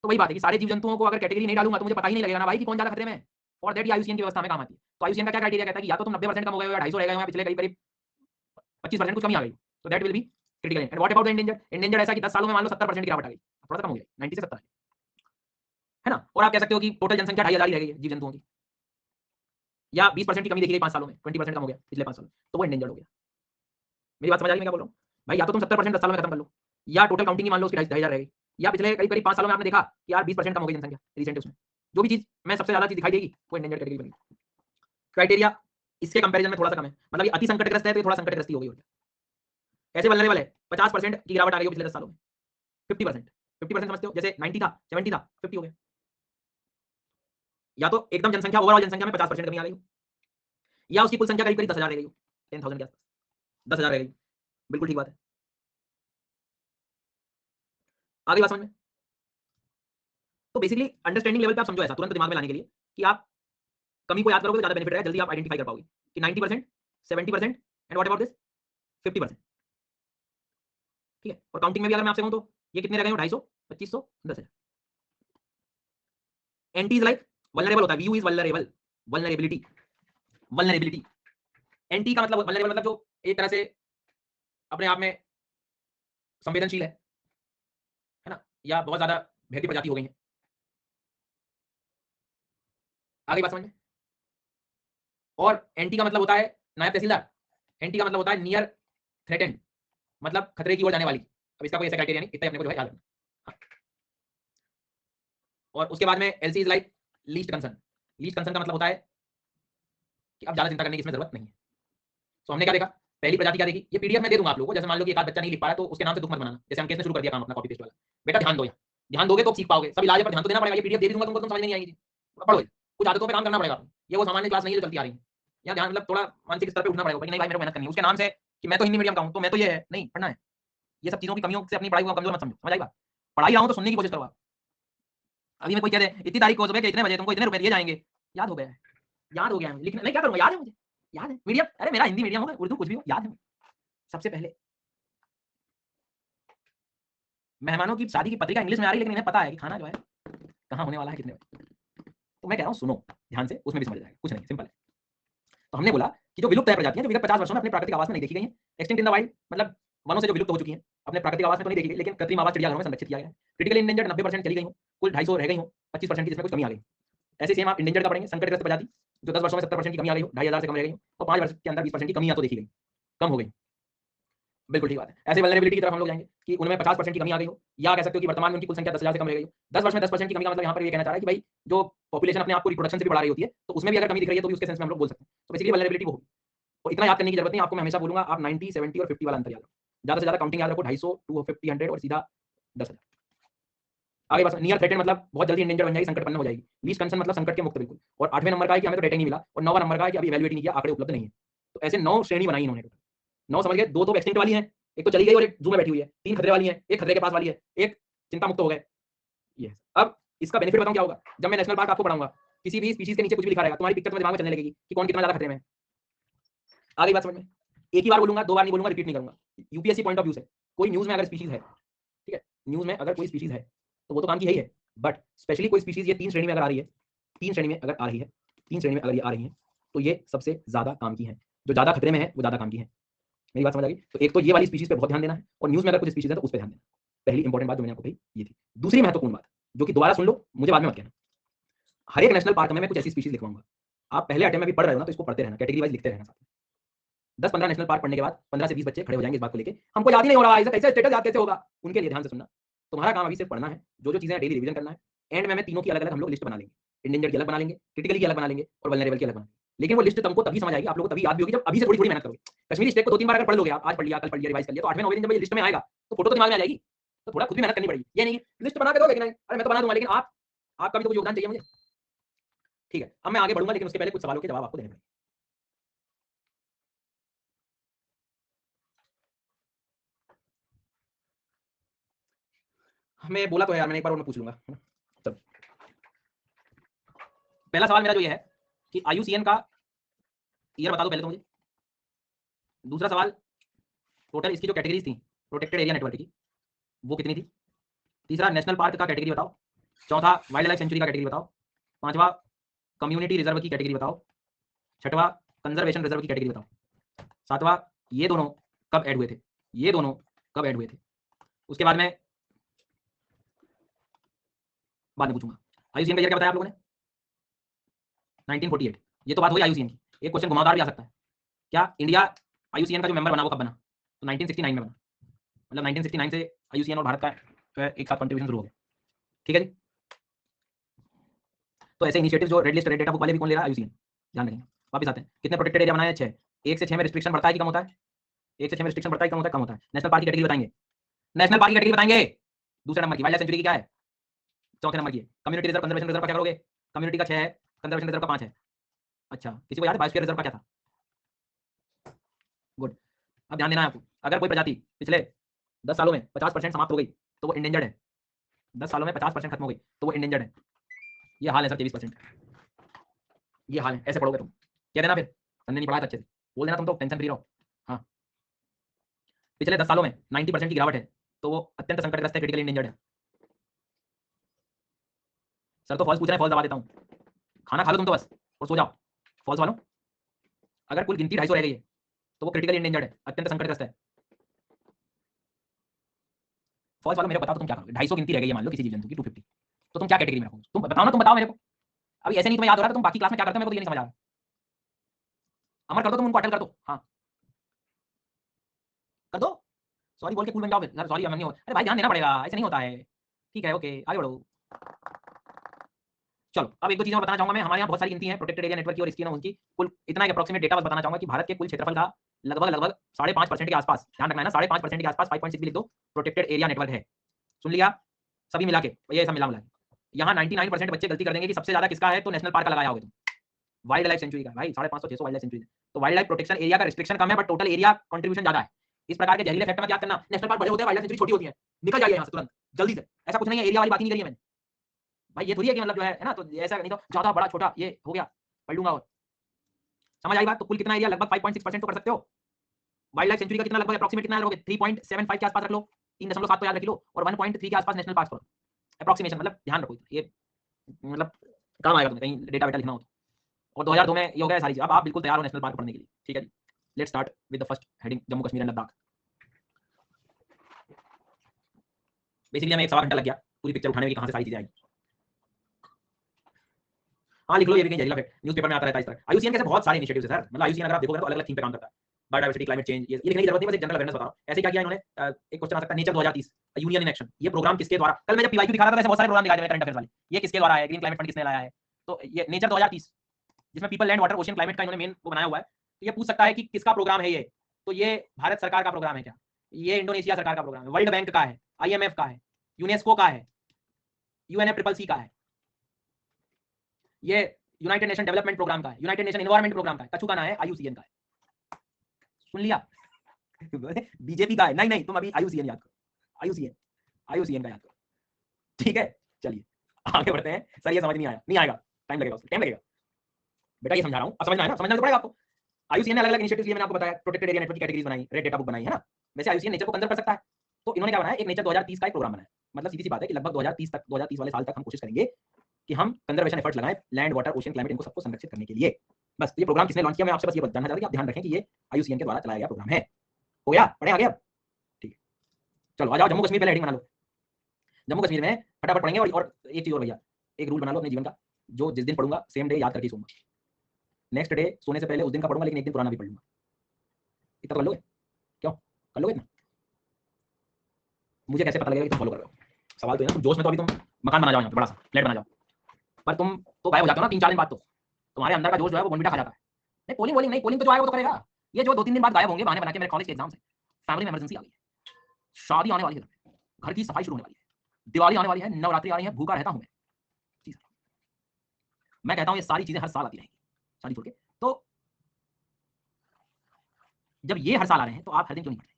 तो वही बात है कि सारे जीव जंतुओं को अगर कैटेगरी नहीं डालूंगा तो मुझे पता ही नहीं लगेगा ना भाई कि कौन ज्यादा खतरे में है। और दैट आयुषीएन की व्यवस्था में काम आती है। तो आयुषीएन का क्या क्राइटेरिया कहता है कि या तो तुम 90% कम हो गए हो या 250 रह गए हो या पिछले करीब 25% कुछ कमी आ गई, तो that will be critical. And what about the endangered? Endangered ऐसा कि 10 सालों में मान लो 70% गिरावट आ गई, थोड़ा सा कम हो गया, 90 से 70 है ना। और आप कह सकते हो कि टोटल जनसंख्या 2,500 ही रह गई है जीव जंतुओं की, या 20% की कमी देखी गई 5 सालों में, 20% कम हो गया पिछले 5 सालों में, तो वो इंडेंजर्ड हो गया। मेरी बात समझ आ रही है मैं क्या बोल रहा हूँ भाई? या तो तुम 70% 10 सालों में खत्म कर लो, या टोटल काउंटिंग ही मान लो उसकी 2,500 रह गई, या पिछले करीब करीब 5 सालों में आपने देखा कि यार 20% कम हो गई जनसंख्या रिसेंट उसमें। जो भी चीज में सबसे ज्यादा चीज दिखाई देगी वो इंडेंजर्ड कैटेगरी बनेगी। क्राइटेरिया इसके कंपैरिजन में थोड़ा सा कम है, मतलब ये अति संकटग्रस्त है तो ये थोड़ा संकटग्रस्त ही हो गई। ऐसे वल्नरेबल है 50% की गिरावट आ गई पिछले 10 सालों में, 50%, 50% समझते हो? जैसे 90 था, 70 था, 50 हो गया। या तो एकदम जनसंख्या ओवरऑल जनसंख्या में 50% कमी आ गई हो, या उसकी कुल संख्या करीब करीब 10,000 रह गई हो, 10,000 के आसपास 10,000 रह गई। बिल्कुल ठीक बात है। आगे बात समझ में? तो बेसिकली अंडरस्टैंडिंग लेवल पे आप समझो ऐसा तुरंत दिमाग में लाने के लिए कि आप कमी को याद करोगे तो ज्यादा बेनिफिट रहेगा, जल्दी आप आइडेंटिफाई कर पाओगे कि 90%, 70% एंड व्हाट अबाउट दिस 50%। ठीक है। और काउंटिंग में भी अगर मैं आपसे कहूं तो ये कितने रह गए हो? 250, 2500, 10,000। एंटी इज लाइक वल्नरेबल होता है, Vu is vulnerable, vulnerability, vulnerability. Anti का मतलब वल्नरेबल मतलब जो एक तरह से अपने आप में संवेदनशील है ना, या बहुत ज्यादा भयभीत प्रजाति हो गई है। आगे बात समझ में? और एंटी का मतलब होता है नायब तहसीलदार, एंटी का मतलब होता है नियर थ्रेटेंड, मतलब खतरे की ओर जाने वाली। अब इसका कोई ऐसा क्राइटेरिया नहीं, इतना अपने को जो है याद रखना। हाँ। और उसके बाद में LC is like least concern. Least concern का मतलब होता है कि अब ज्यादा चिंता करने की इसमें जरूरत नहीं है। तो हमने क्या देखा? पहली प्रजाति क्या देखी? ये पीडीएफ में दे दूंगा आप लोगों को। जैसे मान लो कि एक आध बच्चा नहीं लिख पा रहा है तो उसके नाम से दुख मत मनाना। जैसे हम केस में शुरू कर दिया काम अपना कॉपी पेस्ट वाला, बेटा ध्यान दो, यहाँ ध्यान दोगे तो सीख पाओगे। सब इलाज पर ध्यान तो देना पड़ेगा। ये पीडीएफ दे दूंगा तुमको, तुम समझ में नहीं आएगी, पढ़ो। कुछ आदतों पे काम करना पड़ेगा। ये वो सामान्य क्लास नहीं है जो चलती आ रही है। यहाँ ध्यान मतलब थोड़ा मानसिक स्तर पे उठना पड़ेगा कि नहीं भाई मेरे को मेहनत करनी है। उसके नाम से कि मैं तो हिंदी मीडियम का हूँ तो मैं तो ये है नहीं पढ़ना है। ये सब चीजों की कमियों से अपनी पढ़ाई को कमजोर मत समझो। समझ आई बात? पढ़ाई रहा हूँ तो सुनने की कोशिश करो। अभी मैं कोई कह दे इतनी तारीख को सुबह के इतने बजे तुमको इतने रुपए दिए जाएंगे, याद हो गया है, याद हो गया है, लिखना नहीं क्या करूंगा, याद है मुझे, याद है। मीडियम, अरे मेरा हिंदी मीडियम होगा, उर्दू कुछ भी हो, याद है। सबसे पहले मेहमानों की शादी की पत्रिका इंग्लिश में आ रही है, लेकिन इन्हें पता है कि खाना जो है कहाँ होने वाला है, कितने बजे। तो मैं कह रहा हूँ सुनो ध्यान से, उसमें भी समझ जाएगा, कुछ नहीं, सिंपल है। तो हमने बोला कि जो विलुप्त है प्रजातियां, जो विगत 50 वर्षों में अपने प्राकृतिक आवास में नहीं देखी गई हैं, एक्सटिंक्ट इन द वाइल्ड, मतलब वनों से जो विलुप्त हो चुकी हैं, अपने प्राकृतिक आवास में तो नहीं देखी गई, लेकिन कृत्रिम आवास चिड़ियाघरों में संरक्षित किया गया है। क्रिटिकली इंडेंजर्ड 90% चली गई हो, कुल 250 रह गई हो, 25% की जिसमें कुछ कमी आ गई। ऐसे सेम आप इंडेंजर्ड का पढ़ेंगे, संकटग्रस्त प्रजाति जो 10 वर्षों में 70% की कमी आ गई हो, 2,500 से कम रह गई हो, और 5 वर्ष के अंदर 20% की कमियां तो देखी गई, कम हो गई। बिल्कुल ठीक बात है। ऐसे वल्नरेबिलिटी की तरफ हम लोग जाएंगे कि उनमें 50% की कमी आ गई हो, या कह सकते हो कि वर्तमान में उनकी कुल संख्या 10,000 से कम रह गई हो। 10 वर्ष में 10% की कमी का मतलब यहाँ पर ये कहना चाह रहा है कि भाई जो पॉपुलेशन अपने आप को रिप्रोडक्शन से भी बढ़ा रही होती है, तो उसमें भी अगर कमी दिख रही है तो भी उसके सेंस में हम लोग बोल सकते हैं। तो बेसिकली वल्नरेबिलिटी वो होगी। और इतना याद करने की जरूरत नहीं, आपको मैं हमेशा बोलूंगा आप 90, 70 और 50 वाला अंतर याद रखो। ज्यादा से ज्यादा काउंटिंग याद रखो, 250, 250, 100 और सीधा 10,000। आगे बस नियर थ्रेटेड मतलब बहुत जल्दी इंडेंजर बन जाएगी, संकटपन्न हो जाएगी। लीस्ट कंसर्न मतलब संकट के मुक्त बिल्कुल। और 8वें नंबर का है कि हमें तो डेटा नहीं मिला, और 9वां नंबर का है कि अभी इवैल्यूएट नहीं किया, आंकड़े उपलब्ध नहीं है। तो ऐसे 9 श्रेणी बनाई इन्होंने। 9 समझ गए? 2 तो एक्सटिंक्ट वाली है, एक तो चली गई और एक जू में बैठी हुई है। 3 खतरे वाली है, एक खतरे के पास वाली है, एक चिंता मुक्त हो गए। ये अब इसका बेनिफिट बताऊं क्या होगा? जब मैं नेशनल पार्क आपको पढ़ाऊंगा किसी भी स्पीशीज के नीचे कुछ भी लिखा रहेगा, तुम्हारी पिक्चर तुम्हारे दिमाग में चलने लगेगी कि कौन कितना ज्यादा खतरे में है। आ गई बात समझ में? एक ही बार बोलूंगा, 2 बार नहीं बोलूंगा, रिपीट नहीं करूंगा। यूपीएससी पॉइंट ऑफ व्यू से कोई न्यूज में अगर स्पीशीज है, ठीक है, न्यूज में अगर कोई स्पीशीज है तो वो तो काम की यही है, बट स्पेशली कोई स्पीशीज ये 3 श्रेणी में अगर आ रही है, 3 श्रेणी में अगर आ रही है, 3 श्रेणी में अगर ये आ रही है, तो ये सबसे ज्यादा काम की है। जो ज्यादा खतरे में है वो ज्यादा काम की है। मेरी बात समझ आ गई? तो एक तो ये वाली स्पीशीज पे बहुत ध्यान देना है, और न्यूज में अगर कुछ स्पीशीज है तो उस पर ध्यान देना। पहली इंपॉर्टेंट बात जो मैंने आपको कही ये थी। दूसरी महत्वपूर्ण बात जो कि दोबारा सुन लो, मुझे बाद में मत कहना, हर एक नेशनल पार्क में मैं कुछ ऐसी स्पीशीज लिखवाऊंगा। आप पहले अटेम्प्ट में भी पढ़ रहे हो ना, तो इसको पढ़ते रहना, कैटेगरी वाइज लिखते रहना साथ में। 10-15 नेशनल पार्क पढ़ने के बाद 15 से 20 बच्चे खड़े हो जाएंगे इस बात को लेके, हमको याद ही नहीं हो रहा है, कैसे स्टेटस याद कैसे होगा। उनके लिए ध्यान से सुनना, तुम्हारा काम अभी सिर्फ पढ़ना है, जो जो चीजें डेली रिवीजन करना है। एंड में मैं तीनों की अलग अलग हम लोग लिस्ट बना लेंगे, इंडेंजर्ड की अलग बना लेंगे, क्रिटिकली की अलग बना लेंगे, और वल्नरेबल की अलग बना लेंगे। लेकिन वो लिस्ट तुमको तभी समझ आएगी, आप लोगों को तभी याद भी होगी जब अभी से थोड़ी थोड़ी मेहनत करोगे। कश्मीरी स्टेट को 2-3 बार अगर पढ़ लोगे आप, आज पढ़ लिया, कल पढ़ लिया, रिवाइज कर लिया, तो 8वें 9वें दिन जब ये लिस्ट में आएगा तो फोटो तो दिमाग में आ जाएगी। तो थोड़ा खुद भी मेहनत करनी पड़ेगी, ये नहीं लिस्ट बना के दोगे कि नहीं, अरे मैं तो बना दूंगा, लेकिन आपका भी तो योगदान चाहिए मुझे। ठीक है, अब मैं आगे बढ़ूंगा, लेकिन उसके पहले कुछ सवालों के जवाब आपको देने पड़ेंगे। मैं बोला तो है यार, मैंने एक बार और मैं पूछ लूंगा। तब पहला सवाल मेरा जो ये है कि आईयूसीएन का ईयर बता दो पहले तो मुझे। दूसरा सवाल, टोटल इसकी जो कैटेगरीज थी प्रोटेक्टेड एरिया नेटवर्क की, वो कितनी थी। तीसरा, नेशनल पार्क का कैटेगरी बताओ। चौथा, वाइल्ड लाइफ सेंचुरी का कैटेगरी बताओ। पांचवा, कम्युनिटी रिजर्व की कैटेगरी बताओ। छठवा, कंजर्वेशन रिजर्व की कैटेगरी बताओ। सातवां, ये दोनों कब ऐड हुए थे, ये दोनों कब ऐड हुए थे। उसके बाद में पूछूंगा आईयूसीएन का ईयर क्या बताया आप लोगों ने, 1948। ये तो बात हुई आईयूसीएन की। एक क्वेश्चन घुमावदार भी आ सकता है, क्या इंडिया आईयूसीएन का जो मेंबर बना वो कब बना, तो 1969 में बना। मतलब 1969 से आईयूसीएन और भारत का एक साथ कंट्रीब्यूशन शुरू हो गया। ठीक है जी। तो ऐसे इनिशिएटिव जो red list red data book वाले भी कौन ले रहा है, आईयूसीएन। ध्यान रखेंगे। वापस आते हैं, कितने प्रोटेक्टेड एरिया बनाए हैं, 6। 1 से 6 में रिस्ट्रिक्शन बढ़ता है कि कम होता है, 1 से 6 में रिस्ट्रिक्शन बढ़ता है कम होता है, कम होता है। नेशनल पार्क की कैटेगरी बताएंगे, नेशनल पार्क की कैटेगरी बताएंगे। दूसरे नंबर की वाइल्ड लाइफ सेंचुरी की क्या है, चौथे नंबर की कम्युनिटी रिजर्व, कंजर्वेशन रिजर्व का क्या करोगे, कम्युनिटी का 6 है, कंजर्वेशन रिजर्व का 5 है। अच्छा, किसी को याद है बायोस्फीयर रिजर्व का क्या था। गुड। अब ध्यान देना है आपको, अगर कोई प्रजाति पिछले 10 सालों में 50% समाप्त हो गई तो वो इंडेंजर्ड है। 10 सालों में 50% खत्म हो गई तो वो इंडेंजर्ड है। ये हाल है सर, 23%। ये हाल है, ऐसे पढ़ोगे तुम, कह देना फिर संजय नहीं पढ़ा अच्छे से, बोल देना तुम तो टेंशन फ्री रहो। हाँ, पिछले 10 सालों में 90% की गिरावट है, तो वो अत्यंत संकटग्रस्त है, क्रिटिकली इंडेंजर्ड है। सर तो फॉल्स पूछ रहे हैं, फॉल्स दबा देता हूँ। खाना खा लो तुम तो बस और सो जाओ। फॉल्स वालों, अगर कुल गिनती 250 रह गई है तो वो क्रिटिकली इंडेंजर्ड है, अत्यंत संकटग्रस्त है। फॉल्स वालों, मेरे को बताओ तो तुम क्या करोगे, 250 गिनती रह गई है मान लो किसी जीव जंतु की, 250, तो तुम क्या कैटेगरी में रखोगे, तुम बताओ ना, तुम बताओ मेरे को। अभी ऐसे नहीं तुम्हें याद हो रहा है, तुम बाकी क्लास में क्या करते हो मेरे को तो ये नहीं समझ आ रहा। अमर कर दो, तुम उनको अटल कर दो। हाँ कर दो, सॉरी बोल के कूल बन जाओ फिर, सॉरी नहीं हो, अरे भाई ध्यान देना पड़ेगा, ऐसे नहीं होता है। ठीक है, ओके, आगे बढ़ो। चलो, अब एक दो चीजें बताना चाहूंगा मैं। हमारे यहाँ बहुत सारी गिनती है प्रोटेक्टेड एरिया नेटवर्क की और इसकी ना उनकी, कुल इतना एक अप्रोक्सीमेट डेटा बस बताना चाहूंगा कि भारत के कुल क्षेत्रफल का लगभग 5.5% के आसपास, ध्यान रखना है ना, 5.5% के आसपास, 5.6 भी लिख दो, प्रोटेक्टेड एरिया नेटवर्क है। सुन लिया, सभी मिला के, ये सब मिला मिला के। यहाँ 99% बच्चे गलती कर देंगे कि सबसे ज्यादा किसका है, तो नेशनल पार्क का लगाया होगा तुम, वाइल्ड लाइफ सेंचुरी का। भाई 550-600 वाइल्ड लाइफ सेंचुरी, तो वाइल्ड लाइफ प्रोटेक्शन एरिया का रिस्ट्रिक्शन कम है, बट टोटल एरिया कंट्रीब्यूशन ज्यादा है। इस प्रकार के जहरीले फैक्टर मत याद करना, नेशनल पार्क बड़े होते हैं, वाइल्ड लाइफ सेंचुरी छोटी होती है, निकल जाइए यहाँ से तुरंत जल्दी से। ऐसा कुछ नहीं है, एरिया वाली बात ही नहीं करी है मैंने भाई, ये थोड़ी है कि मतलब जो है ना, तो ऐसा नहीं तो ज्यादा बड़ा छोटा ये हो गया, पढ़ लूंगा। और समझ आई बात, तो कुल कितना एरिया, लगभग 5.6% तो कर सकते हो। वाइल्ड लाइफ सेंचुरी का कितना, लगभग अप्रोक्सीमेट कितना लोगे, 3.75 के आसपास रख लो, 3.7 तो याद रख लो, और 1.3 के आसपास नेशनल पार्क करो, अप्रोक्सीमेशन, मतलब ध्यान रखो ये, मतलब काम आएगा तुम्हें कहीं डेटा वेटा लिखना हो तो। और 2002 में ये हो गया सारी चीज, अब आप बिल्कुल तैयार हो नेशनल पार्क पढ़ने के लिए। ठीक है जी, let's start with the first heading, Jammu Kashmir and Ladakh. Basically हमें 1.25 घंटा लग गया पूरी पिक्चर उठाने में कि कहां से सारी चीजें आई। हाँ लिख लो, ये भी कहीं जहरीला फैक्ट न्यूज़पेपर में आता रहता है इस तरह। आईयूसीएन कैसे बहुत सारे इनिशिएटिव्स है सर, मतलब आईयूसीएन अगर आप देखोगे तो अलग अलग थीम पे काम करता है, बायोडायवर्सिटी, क्लाइमेट चेंज, ये लिखने की जरूरत नहीं, बस एक जनरल अवेयरनेस बताओ। ऐसे क्या किया इन्होंने, एक क्वेश्चन आ सकता है, नेचर 2030 यूनियन इन एक्शन, ये प्रोग्राम किसके द्वारा, कल मैं जब पीवाईक्यू दिखा रहा था वैसे बहुत सारे प्रोग्राम दिखाए थे करंट अफेयर्स वाले, ये किसके द्वारा है, ग्रीन क्लाइमेट फंड किसने लाया है, तो ये नेचर 2030 जिसमें people, land, water, ocean, climate का इन्होंने मेन वो बनाया हुआ है। तो ये पूछ सकता है कि किसका प्रोग्राम है ये, तो ये भारत सरकार का प्रोग्राम है क्या, ये इंडोनेशिया सरकार का प्रोग्राम है, वर्ल्ड बैंक का है, आईएमएफ का है, यूनेस्को का है, यूएनएफसीसीसी का है, ये यूनाइटेड नेशन डेवलपमेंट प्रोग्राम का है, यूनाइटेड नेशन एनवायरमेंट प्रोग्राम का है, कछु का ना है, आईयूसीएन का है। सुन लिया बीजेपी का है, नहीं नहीं तुम अभी आईयूसीएन याद करो, आईयूसीएन का याद करो। ठीक है, चलिए आगे बढ़ते हैं। सर ये समझ नहीं आया, नहीं आएगा, टाइम लगेगा, टाइम लगेगा बेटा, ये समझा रहा हूँ, अब समझना है ना, समझना तो पड़ेगा आपको। आईयूसीएन ने अलग अलग इनिशिएटिव्स लिए, मैंने आपको बताया, प्रोटेक्टेड एरिया नेटवर्क की कैटेगरीज बनाई, रेड डेटा बुक बनाई है ना। वैसे आईयूसीएन नेचर को कंजर्व कर सकता है, तो इन्होंने क्या बनाया, एक नेचर 2030 का एक प्रोग्राम बनाया। मतलब सीधी सी बात है कि लगभग 2030 वाले साल तक हम कोशिश करेंगे कि हम कंजर्वेशन एफर्ट्स लगाएं लैंड, वाटर, ओशन, क्लाइमेट, इनको सबको संरक्षित करने के लिए। बस ये प्रोग्राम किसने लॉन्च किया, मैं आपसे बस ये जानना चाहता हूं कि आप ध्यान रखें कि ये आईयूसीएन के द्वारा चलाया गया प्रोग्राम है। हो गया, पढ़े आगे अब, ठीक है। चलो आ जाओ, जम्मू कश्मीर पहले हेडिंग बना लो। जम्मू कश्मीर में फटाफट पढ़ेंगे, और एक चीज और भैया, एक रूल बना लो अपने जीवन का, जो जिस दिन पढ़ूंगा सेम डे याद करके सोऊंगा। नेक्स्ट डे सोने से पहले उस दिन का पढ़ूंगा, लेकिन एक दिन पुराना भी पढ़ लूंगा। इतना कर लोगे? क्यों कर लोगे इतना? मुझे कैसे पता लगेगा कि तुम फॉलो कर रहे हो? सवाल तो है ना, तुम जोश में तो अभी तुम मकान बना जाओ, यहाँ पे बड़ा सा फ्लैट बना जाओ, पर तुम तो गायब हो जाते हो ना 3-4 दिन बाद, तो तुम्हारे अंदर का जोश जो है वो बोनविटा खा जाता है। नहीं पोलिंग वोलिंग नहीं, पोलिंग तो जो आएगा वो तो करेगा। ये जो 2-3 दिन बाद गायब होंगे बहाने बना के, मेरे कॉलेज के एग्जाम से, फैमिली में इमरजेंसी आ गई है, शादी आने वाली है, घर की सफाई शुरू होने वाली है, दिवाली आने वाली है, नवरात्रि आ रही है, भूखा रहता हूं मैं कहता हूं ये सारी चीजें हर साल आती रहेंगी शादी छोड़ के। तो जब ये हर साल आ रहे हैं तो आप हर दिन क्यों नहीं पढ़ते?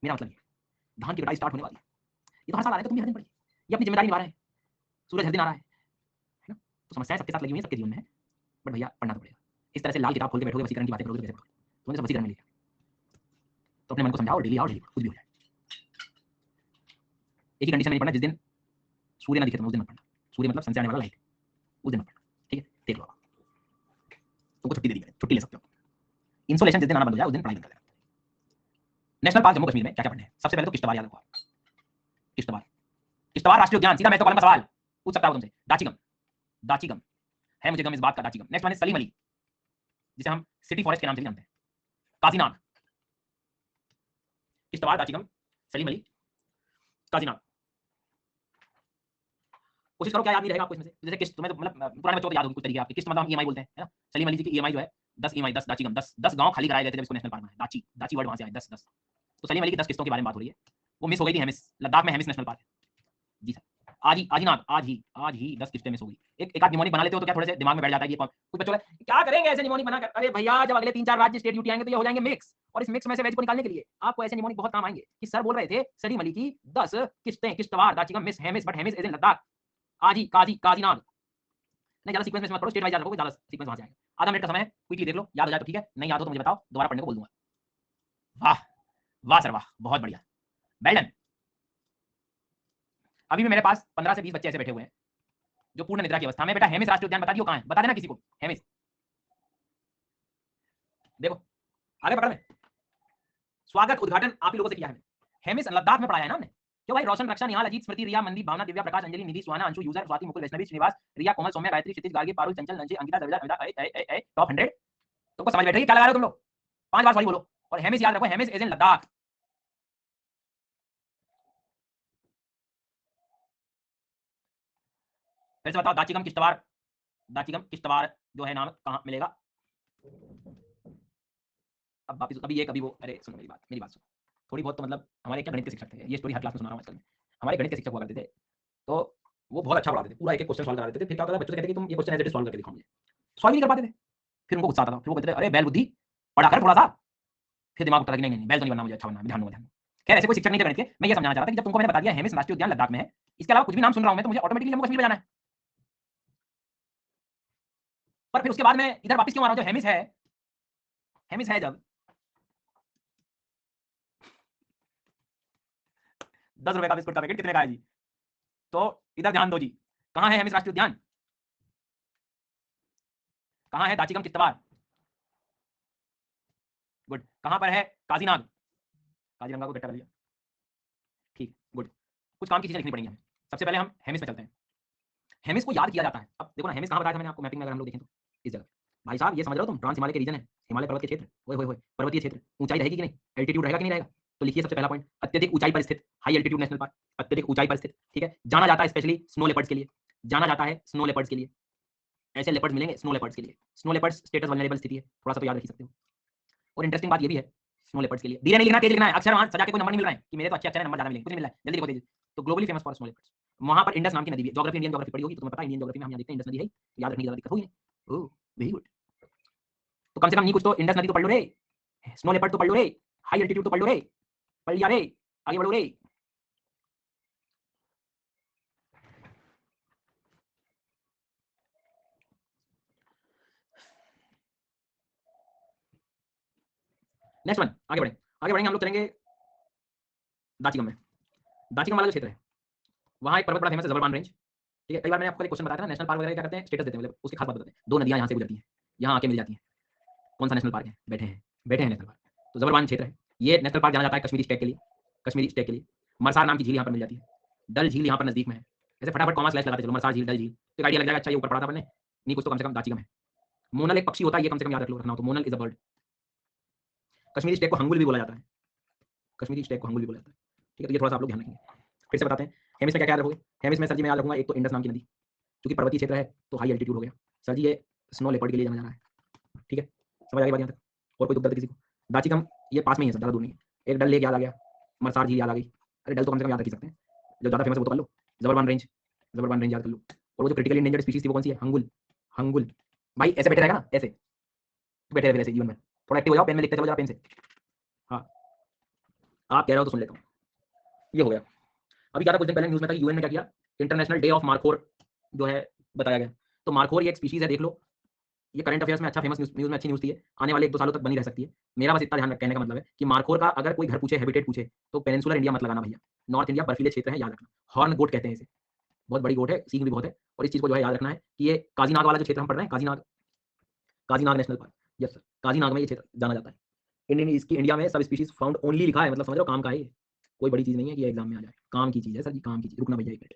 मेरा मतलब ये, धान की कटाई स्टार्ट होने वाली है, ये तो हर साल आ रहे हैं, तो तुम भी हर दिन पढ़िए, ये अपनी जिम्मेदारी निभा रहे हैं, सूरज हर दिन आ रहा है ना? तो समस्याएं सबके साथ लगी हुई हैं, सबके जीवन में है, बट भैया पढ़ना तो पड़ेगा। इस तरह से लाल किताब खोल के बैठोगे, वसीकरण की बातें करोगे तो कैसे पढ़ोगे? तुमने सब वसीकरण में लिखा, तो अपने मन को समझाओ, डेली आओ, डेली कुछ भी हो जाए। एक ही कंडीशन में नहीं पढ़ना, जिस दिन सूर्य ना दिखे तुम उस दिन मत पढ़ना, सूर्य मतलब सन से आने वाला लाइट, उस दिन मत पढ़ना, ठीक है? देख लो, तुमको छुट्टी दे दी गई, छुट्टी ले सकते हो, इंसोलेशन जिस दिन आना बंद हो जाए उस दिन पढ़ाई बंद कर देना। नेशनल पार्क जम्मू कश्मीर में क्या क्या पढ़ने हैं? सबसे पहले तो किश्तवाड़ याद रखो, किश्तवाड़, किश्तवाड़ राष्ट्रीय उद्यान, सीधा मैं तो कॉलम का सवाल पूछ सकता हूं तुमसे, दाचीगम, दाचीगम है मुझे गम इस बात का, दाचीगम। नेक्स्ट वन है सलीम अली, जिसे हम सिटी फॉरेस्ट के नाम से भी जानते हैं, काजीनाग, किश्तवाड़, दाचीगम, सलीम अली, काजीनाग। कोशिश करो क्या याद नहीं रहेगा आपको इसमें से, जैसे किस्त तुम्हें तो मतलब पुराने बच्चों को याद होगी कुछ तरीके आपके, किस्त मतलब हम ईएमआई बोलते हैं, है ना? सलीम अली जी की ईएमआई जो है 10 ईएमआई, 10 दाचीगम, 10 गांव खाली कराए गए थे जब इसको नेशनल पार्क में, दाची, दाची वर्ड वहां से आया, 10 तो सलीम अली की 10 किस्तों के बारे में बात हो रही है। वो मिस हो गई थी हेमिस, लद्दाख में हेमिस नेशनल पार्क है जी सर। आज ही नाग, आज ही 10 किस्तें मिस हो गई। एक आध निमोनिक बना लेते हो तो क्या थोड़े से दिमाग में बैठ जाता है कि कुछ बच्चों क्या करेंगे ऐसे निमोनिक बनाकर? अरे भैया जब अगले 3-4 राज्य स्टेट ड्यूटी आएंगे तो ये हो जाएंगे मिक्स, और इस मिक्स में से वेज को निकालने के लिए आपको ऐसे निमोनिक बहुत काम आएंगे कि सर बोल रहे थे सलीम अली की 10 किस्तें, Kishtwar, Dachigam, miss Hemis, but Hemis is in Ladakh, आजी, काजी, काजीनाग। नहीं ज्यादा सीक्वेंस में मत पढ़ो, स्टेट वाइज याद रखो, ज्यादा सीक्वेंस वहां से आएगा। आधा मिनट का समय है, क्विकली देख लो, याद हो जाए तो ठीक है, नहीं याद हो तो मुझे बताओ, दोबारा पढ़ने को बोल दूंगा। वाह वाह सर वाह, बहुत बढ़िया, वेल डन। अभी भी मेरे पास 15 से 20 बच्चे ऐसे बैठे हुए हैं जो पूर्ण निद्रा की अवस्था में। बेटा हेमिस राष्ट्रीय उद्यान बता दियो कहां है, बता देना किसी को, हेमिस देखो आगे पढ़ में, स्वागत उद्घाटन आप ही लोगों से किया है, हेमिस लद्दाख में पढ़ाया है ना हमने। क्यों भाई? रोशन, रक्षा, निहाल, अजीत, स्मृति, रिया, मनदीप, भावना, दिव्या, प्रकाश, अंजलि, निधि, सुहाना, अंशु, यूजर, स्वाति, मुकुल, वैष्णवी, श्रीनिवास, रिया, कोमल, सौम्या, गायत्री, क्षितिज, गार्गी, पारुल, चंचल, नंजी, अंकिता, दविदा, अमिता, टॉप 100। तुमको समझ बैठेगी क्या लगा रहे हो तुम लोग? 5 बार सॉरी बोलो, और हेमिस याद रखो, हेमिस इज इन लद्दाख। फिर से बताओ, दाचीगम किश्तवाड़, दाचीगम किश्तवाड़ जो है नाम कहां मिलेगा? अब वापिस कभी ये कभी वो, अरे सुनो मेरी बात सुनो थोड़ी बहुत, तो मतलब हमारे क्या गणित के शिक्षक थे, ये स्टोरी हर क्लास में सुना रहा हूं आजकल में। हमारे गणित के शिक्षक हुआ करते थे, तो वो बहुत अच्छा पढ़ाते थे, पूरा एक क्वेश्चन सॉल्व करा देते थे। फिर क्या होता था, बच्चों से कहते कि तुम ये क्वेश्चन ऐसे सॉल्व करके दिखाओ, मुझे सॉल्व नहीं कर पाते थे। फिर उनको गुस्सा आता था, फिर वो कहते थे अरे बैल बुद्धि पढ़ा कर थोड़ा सा। फिर दिमाग उठता था कि नहीं बैल तो नहीं बनना मुझे, अच्छा बनना, ध्यान दूंगा। खैर ऐसे कोई शिक्षक नहीं थे गणित के। मैं ये समझाना चाह रहा था कि जब तुमको मैंने बता दिया हेमिस राष्ट्रीय उद्यान लद्दाख में है, इसके अलावा कुछ भी नाम सुन रहा हूं मैं, तो मुझे ऑटोमेटिकली जम्मू कश्मीर में जाना है। पर फिर उसके बाद मैं इधर वापस क्यों आ रहा हूं? जो हेमिस है जब 10 रुपए का बिस्कुट का पैकेट कितने का है जी? तो इधर ध्यान दो जी, कहां है हेमिस राष्ट्रीय उद्यान, कहां है दाचीगम किश्तवाड़, गुड, कहां पर है काजीनाग, काजीरंगा को बेटा कर लिया, ठीक, गुड। कुछ काम की चीजें लिखनी पड़ेंगी हमें। सबसे पहले हम हेमिस में चलते हैं। हेमिस को याद किया जाता है, अब देखो ना हेमिस कहां बताया था मैंने आपको मैपिंग में, अगर हम लोग देखें तो इस जगह। भाई साहब ये समझ रहे हो तुम, ट्रांस हिमालय के रीजन है, हिमालय पर्वत के क्षेत्र, ओए पर्वतीय क्षेत्र, ऊंचाई रहेगी कि नहीं, एल्टीट्यूड रहेगा कि नहीं रहेगा? तो लिखिए सबसे पहला पॉइंट, अत्यधिक ऊंचाई पर स्थित, हाई एल्टीट्यूड नेशनल पार्क, अत्यधिक ऊंचाई पर स्थित, ठीक है। जाना जाता है स्पेशली स्नो लेपर्ड्स के लिए, जाना जाता है स्नो लेपर्ड्स के लिए, ऐसे लेपर्ड्स मिलेंगे स्नो लेपर्ड्स के लिए। स्नो लेपर्ड्स स्टेटस वल्नरेबल स्थिति है, थोड़ा सा तो याद रख सकते हो। और इंटरेस्टिंग बात ये भी है स्नो लेपर्ड्स के लिए, धीरे नहीं लिखना, तेज लिखना है, अक्षर वहां सजा के कोई नंबर नहीं मिल रहा है कि मेरे तो अच्छे अक्षर है नंबर ज्यादा मिलेंगे, कुछ नहीं मिल रहा है, जल्दी लिखो तेज। तो globally famous for snow leopards, वहां पर इंडस नाम की नदी भी है। ज्योग्राफी इंडियन ज्योग्राफी पढ़ी होगी तो तुम्हें पता है, इंडियन ज्योग्राफी में हम यहाँ देखते हैं इंडस नदी है, याद रखने की ज्यादा दिक्कत होगी नहीं। ओह वेरी गुड, तो कम से कम नहीं कुछ तो इंडस नदी तो पढ़ लो रे, स्नो लेपर्ड तो पढ़ लो रे, हाई एल्टीट्यूड तो पढ़ लो रे, पढ़ लिया रे, आगे बढ़ो रे। नेक्स्ट वन, आगे बढ़ेंगे हम लोग, चलेंगे दाचिगम में। दाचिगम वाला जो क्षेत्र है वहाँ एक पर्वत बड़ा फेमस है, जबरबान रेंज। ठीक है, कई बार मैंने आपको एक क्वेश्चन बताया था ना, नेशनल पार्क वगैरह क्या करते हैं, स्टेटस देते हैं, मतलब उसकी खास बात बताते हैं। दो नदियां यहाँ से गुजरती हैं, यहाँ आके मिल जाती हैं, कौन सा नेशनल पार्क है, बैठे हैं नेशनल पार्क। तो जबरबान क्षेत्र है, ये नेशनल पार्क जाना जाता है कश्मीरी स्टेट के लिए, कश्मीरी स्टेट के लिए। मरसार नाम की झील यहाँ पर मिल जाती है, डल झील यहाँ पर नजदीक में है। ऐसे फटाफट कॉमा स्लैश लगाते चलो, मरसार झील, डल झील, तो एक आइडिया लग जाएगा, अच्छा ये ऊपर पड़ा था मैंने, नहीं कुछ तो कम से कम दाचिगम है। मोनल एक पक्षी होता है, ये कम से कम याद रख लो, रखना हो तो, Monal is a bird. Kashmiri state को हंगुल भी बोला जाता है, कश्मीरी स्टेट को हंगुल भी बोला जाता है। ठीक है, तो ये थोड़ा सा आप लोग ध्यान रखेंगे। फिर से बताते हैं, हेमिस में क्या क्या याद रखोगे। हेमिस में सर जी मैं याद रखूंगा, एक तो इंडस नाम की नदी, क्योंकि पर्वतीय क्षेत्र है तो हाई एल्टीट्यूड हो गया। सर जी ये स्नो लेपर्ड के लिए जाना जा रहा है। ठीक है, समझ आ गई बात यहाँ तक, और कोई दुख किसी को। दाचिगम ये पास में ही है, सब ज़्यादा दूर नहीं है। एक डल लेक याद आ गया, मरसार झील याद आ गई, अरे डल तो कम से कम याद रख ही सकते हैं, जो ज़्यादा फेमस है वो तो कर लो। जबरबान रेंज, जबरबान रेंज याद कर लो। और वो जो क्रिटिकली इंडेंजर्ड स्पीशीज थी वो कौन सी है, हंगुल। हंगुल भाई ऐसे बैठे रहेगा ना, ऐसे बैठे रहे ऐसे जीवन में, थोड़ा एक्टिव हो जाओ, पेन में लिखते चलो जरा, पेन से। हाँ, आप कह रहे हो तो सुन लेता हूँ, ये हो गया। अभी क्या था, कुछ दिन पहले न्यूज़ में था कि यूएन ने क्या किया, इंटरनेशनल डे ऑफ मार्कोर जो है बताया गया। तो मार्कोर ये एक स्पीशीज है, देख लो, ये करंट अफेयर्स में अच्छा फेमस न्यूज़ में अच्छी न्यूज़ थी है, आने वाले 1-2 सालों तक बनी रह सकती है। मेरा बस इतना ध्यान कहने का मतलब है कि मार्कोर का अगर कोई घर पूछे, हैबिटेट पूछे, तो पेनिनसुलर इंडिया मत लगाना भैया, नॉर्थ इंडिया बर्फीले क्षेत्र है, याद रखना। हॉर्न गोट कहते हैं इसे, बहुत बड़ी गोट है, सींग भी बहुत है, और इस चीज़ को जो है याद रखना है कि ये काजीनाग वाला जो क्षेत्र हम पढ़ रहे हैं, Kazinag, Kazinag national park, yes sir, Kazinag में ये क्षेत्र जाना जाता है। इंडियन इसकी इंडिया में सब स्पीशीज फाउंड ओनली लिखा है, मतलब समझ लो काम का है ये, कोई बड़ी चीज़ नहीं है कि एग्जाम में आ जाए, काम की चीज़ है सर जी, काम की चीज़। रुकना भैया एक मिनट,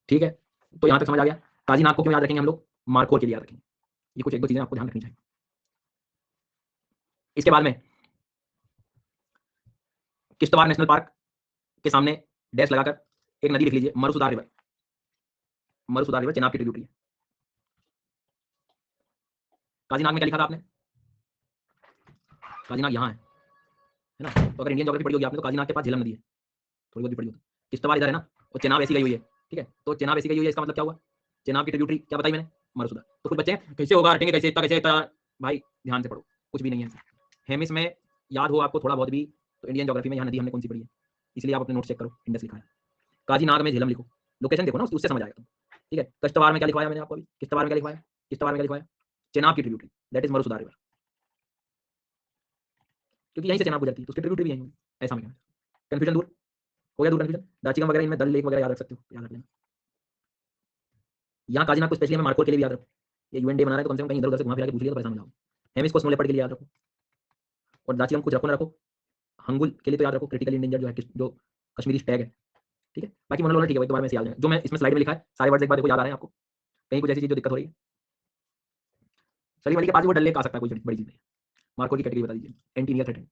ठीक है, तो यहाँ तक समझ आ गया। काजीनाग को क्यों याद रखेंगे हम लोग, मार्कोर के लिए याद रखेंगे। ये कुछ एक दो चीज़ें आपको ध्यान रखनी चाहिए। इसके बाद में किश्तवाड़ नेशनल पार्क के सामने डैश लगाकर एक नदी लिख लीजिए, मरुसुदार रिवर। मरुसुदार रिवर चेनाब की ट्रिब्यूटरी है। काजीनाग में क्या लिखा था आपने, काजीनाग यहाँ है ना, तो अगर इंडियन ज्योग्राफी पढ़ी होगी आपने तो काजीनाग के पास झेलम नदी है, थोड़ी बहुत भी पढ़ी होगी। किश्तवाड़ इधर है ना, और चेनाब ऐसी गई हुई है, ठीक है, तो चेनाब ऐसी गई हुई है, इसका मतलब क्या हुआ, चेनाब की ट्रिब्यूटरी क्या बताई मैंने, मरुसुदार। तो कुछ बच्चे कैसे होगा, हटेंगे कैसे, इतना कैसे, इतना, भाई ध्यान से पढ़ो, कुछ भी नहीं है। हेमिस में याद हो आपको थोड़ा बहुत भी, तो इंडियन ज्योग्राफी में यहाँ नदी हमने कौन सी पढ़ी है, इसलिए आप अपने नोट चेक करो, इंडस लिखा है। काजीनाग में झेलम लिखो, लोकेशन देखो ना उससे समझ आएगा। ठीक है, कश्तवाड़ में क्या लिखवाया मैंने आपको अभी, किश्तवाड़ में क्या लिखवाया, किश्तवाड़ में क्या लिखवाया, चेनाब की tributary, that is Marusudar river, क्योंकि यहीं से चेनाब गुजरती है तो उसकी ट्रिब्यूटरी भी यहीं होगी, ऐसा मैं कंफ्यूजन दूर हो गया, दूर कंफ्यूजन। दाचिगम वगैरह इनमें दल लेक वगैरह याद रख सकते हो, याद रख लेना। यहाँ काजीनाग को स्पेशली हमें मार्कोर के लिए भी याद रखो, ये यूएन डे मना रहे हैं तो कम से कम कहीं इधर उधर से घुमा फिरा के पूछ लिया तो परेशान हो जाओ। हेमिस को स्नो लेपर्ड के लिए याद रखो, और दाचिगम कुछ रखो ना रखो, हंगुल के लिए तो याद रखो, क्रिटिकल इंडेंजर जो है जो कश्मीरी स्टैग है। ठीक है, बाकी मोनोलोना ठीक है भाई, दोबारा में से याद है, जो मैं इसमें स्लाइड में लिखा है सारे वर्ड्स एक बार देखो, याद आ रहे हैं आपको, कहीं कुछ ऐसी चीज जो दिक्कत हो रही है। सलीम अली के पास वो डल लेक आ सकता है, कोई बड़ी चीज नहीं। मार्कोर की कैटेगरी बता दीजिए, एंटी नियर थ्रेट।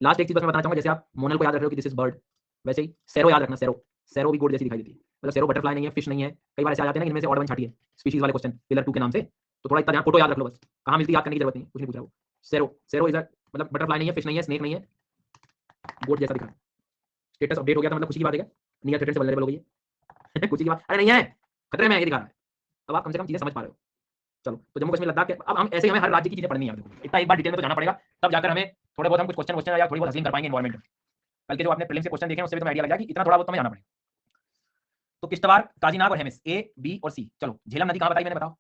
लास्ट एक चीज बस मैं बताना चाहूंगा, जैसे आप मोनल को याद रख रहे हो कि दिस इज बर्ड, वैसे ही सैरो याद रखना, सैरो, सैरो भी गोड जैसी दिखाई देती है, मतलब सैरो बटरफ्लाई नहीं है, फिश नहीं है, कई बार ऐसे आ जाते हैं ना इनमें से ऑड वन छाटी है, स्पीशीज वाले क्वेश्चन पिलर 2 के नाम से, तो थोड़ा इतना ध्यान, फोटो याद रख लो बस, कहाँ मिलती है याद करने की जरूरत नहीं, कुछ नहीं पूछ रहा वो। सैरो, सैरो इज मतलब बटरफ्लाई नहीं है, फिश नहीं है, स्नेक नहीं है, गोड जैसा दिखा। स्टेटस अपडेट हो गया था, मतलब खुशी की बात है क्या, नियर थ्रेट से वल्नरेबल हो गई है खुशी की बात, अरे नहीं है, खतरे में है, ये दिखा रहा है। अब आप कम से कम चीजें समझ पा रहे हो। चलो, तो जम्मू कश्मीर लद्दाख के, अब हम ऐसे ही हमें हर राज्य की चीजें पढ़नी है, देखो इतना एक बार डिटेल में तो जाना पड़ेगा, तब जाकर हमें थोड़े बहुत हम कुछ क्वेश्चन या थोड़ी बहुत हसीन कर पाएंगे एनवायरमेंट। कल के जो आपने प्रीलिम्स के क्वेश्चन देखे उससे भी तुम्हें आइडिया लग जाएगा कि इतना थोड़ा बहुत तुम्हें जाना पड़ेगा। तो किश्तवाड़, काजीनाग और हेमिस, ए बी और सी। चलो, झेलम नदी कहां बताई मैंने, बताओ।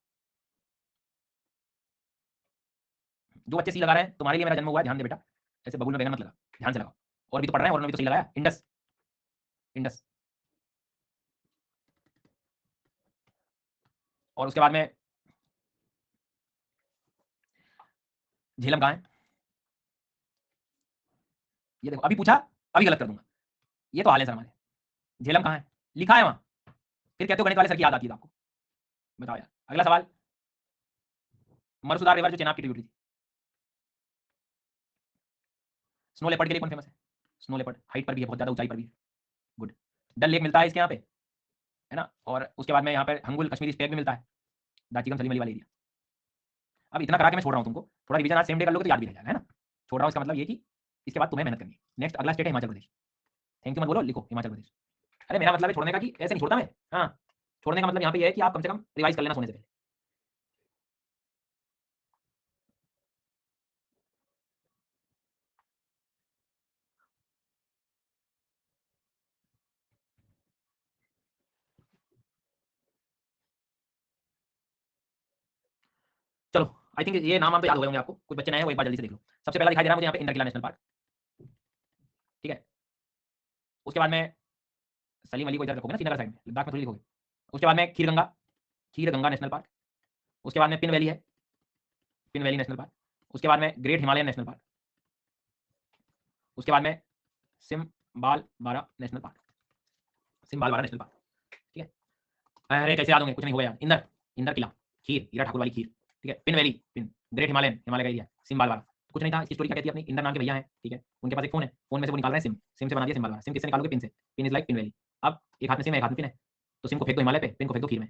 जो बच्चे सी लगा रहे हैं, तुम्हारे लिए मेरा जन्म हुआ है, ध्यान दे बेटा, ऐसे बबूल में बैगन मत लगा, ध्यान से लगाओ, और भी तो पढ़ रहे हैं, और उन्होंने भी तो सही लगाया, इंडस, इंडस। और उसके बाद में झेलम कहां है, ये देखो, अभी पूछा अभी गलत कर दूंगा, ये तो हाल है सर हमारे। झेलम कहां है, लिखा है वहां, फिर कहते हो गणित वाले सर की याद आती है आपको। बताओ यार, अगला सवाल, मरुसुदार रिवर जो चेनाब की ट्रिब्यूटरी थी, स्नो लेपर्ड के लिए कौन फेमस है, स्नो लेपर्ड हाइट पर भी है, बहुत ज्यादा ऊंचाई पर भी है, गुड। डल लेक मिलता है इसके यहाँ पे, है ना, और उसके बाद में यहाँ पे हंगुल कश्मीरी स्टेप भी मिलता है, दाचिगम सलीम अली वाला एरिया। अब इतना करा के मैं छोड़ रहा हूँ तुमको, थोड़ा रिवीजन आज सेम डे कर लोगे तो याद भी रह जाएगा, है ना। छोड़ रहा हूँ इसका मतलब ये कि इसके बाद तुम्हें मेहनत करनी है। नेक्स्ट अगला स्टेट है हिमाचल प्रदेश, थैंक यू मत बोलो, लिखो हिमाचल प्रदेश। अरे मेरा मतलब है छोड़ने का कि ऐसे नहीं छोड़ता मैं, हाँ, छोड़ने का मतलब यहाँ पे ये है कि आप कम से कम रिवाइज कर लेना सोने से पहले। आई थिंक ये नाम तो याद हो गए होंगे आपको, कुछ बच्चे नए हैं वो एक बार जल्दी से देख लो। सबसे पहला दिखाई दे रहा है मुझे यहाँ पे इंदर किला नेशनल पार्क, ठीक है। उसके बाद में सलीम अली को इधर रखोगे ना, श्रीनगर साइड में, लद्दाख में थोड़ी लिखोगे। उसके बाद में खीर गंगा नेशनल पार्क। उसके बाद में पिन वैली है, पिन वैली नेशनल पार्क। उसके बाद में ग्रेट हिमालयन नेशनल पार्क। उसके बाद में Simbalbara national park, Simbalbara national park, ठीक है। अरे कैसे याद होंगे, कुछ नहीं होगा यार। इंदर, इंदर किला, खीर, हीरा ठाकुर वाली खीर, ठीक है। Pin valley, pin, great Himalayan, Himalaya का एरिया, सिम्बालबारा, कुछ नहीं था। इसकी स्टोरी क्या कहती है अपनी, इंदर नाम के भैया हैं, ठीक है। उनके पास एक फोन है, फोन में से वो निकाल रहे हैं सिम, सिम से बना दिया सिम्बालबारा। सिम किससे निकालोगे, पिन से, pin is like pin valley. अब एक हाथ में सिम है, एक हाथ में पिन है, तो सिम को फेंक दो हिमालय पे, पिन को फेंक दो खीर में।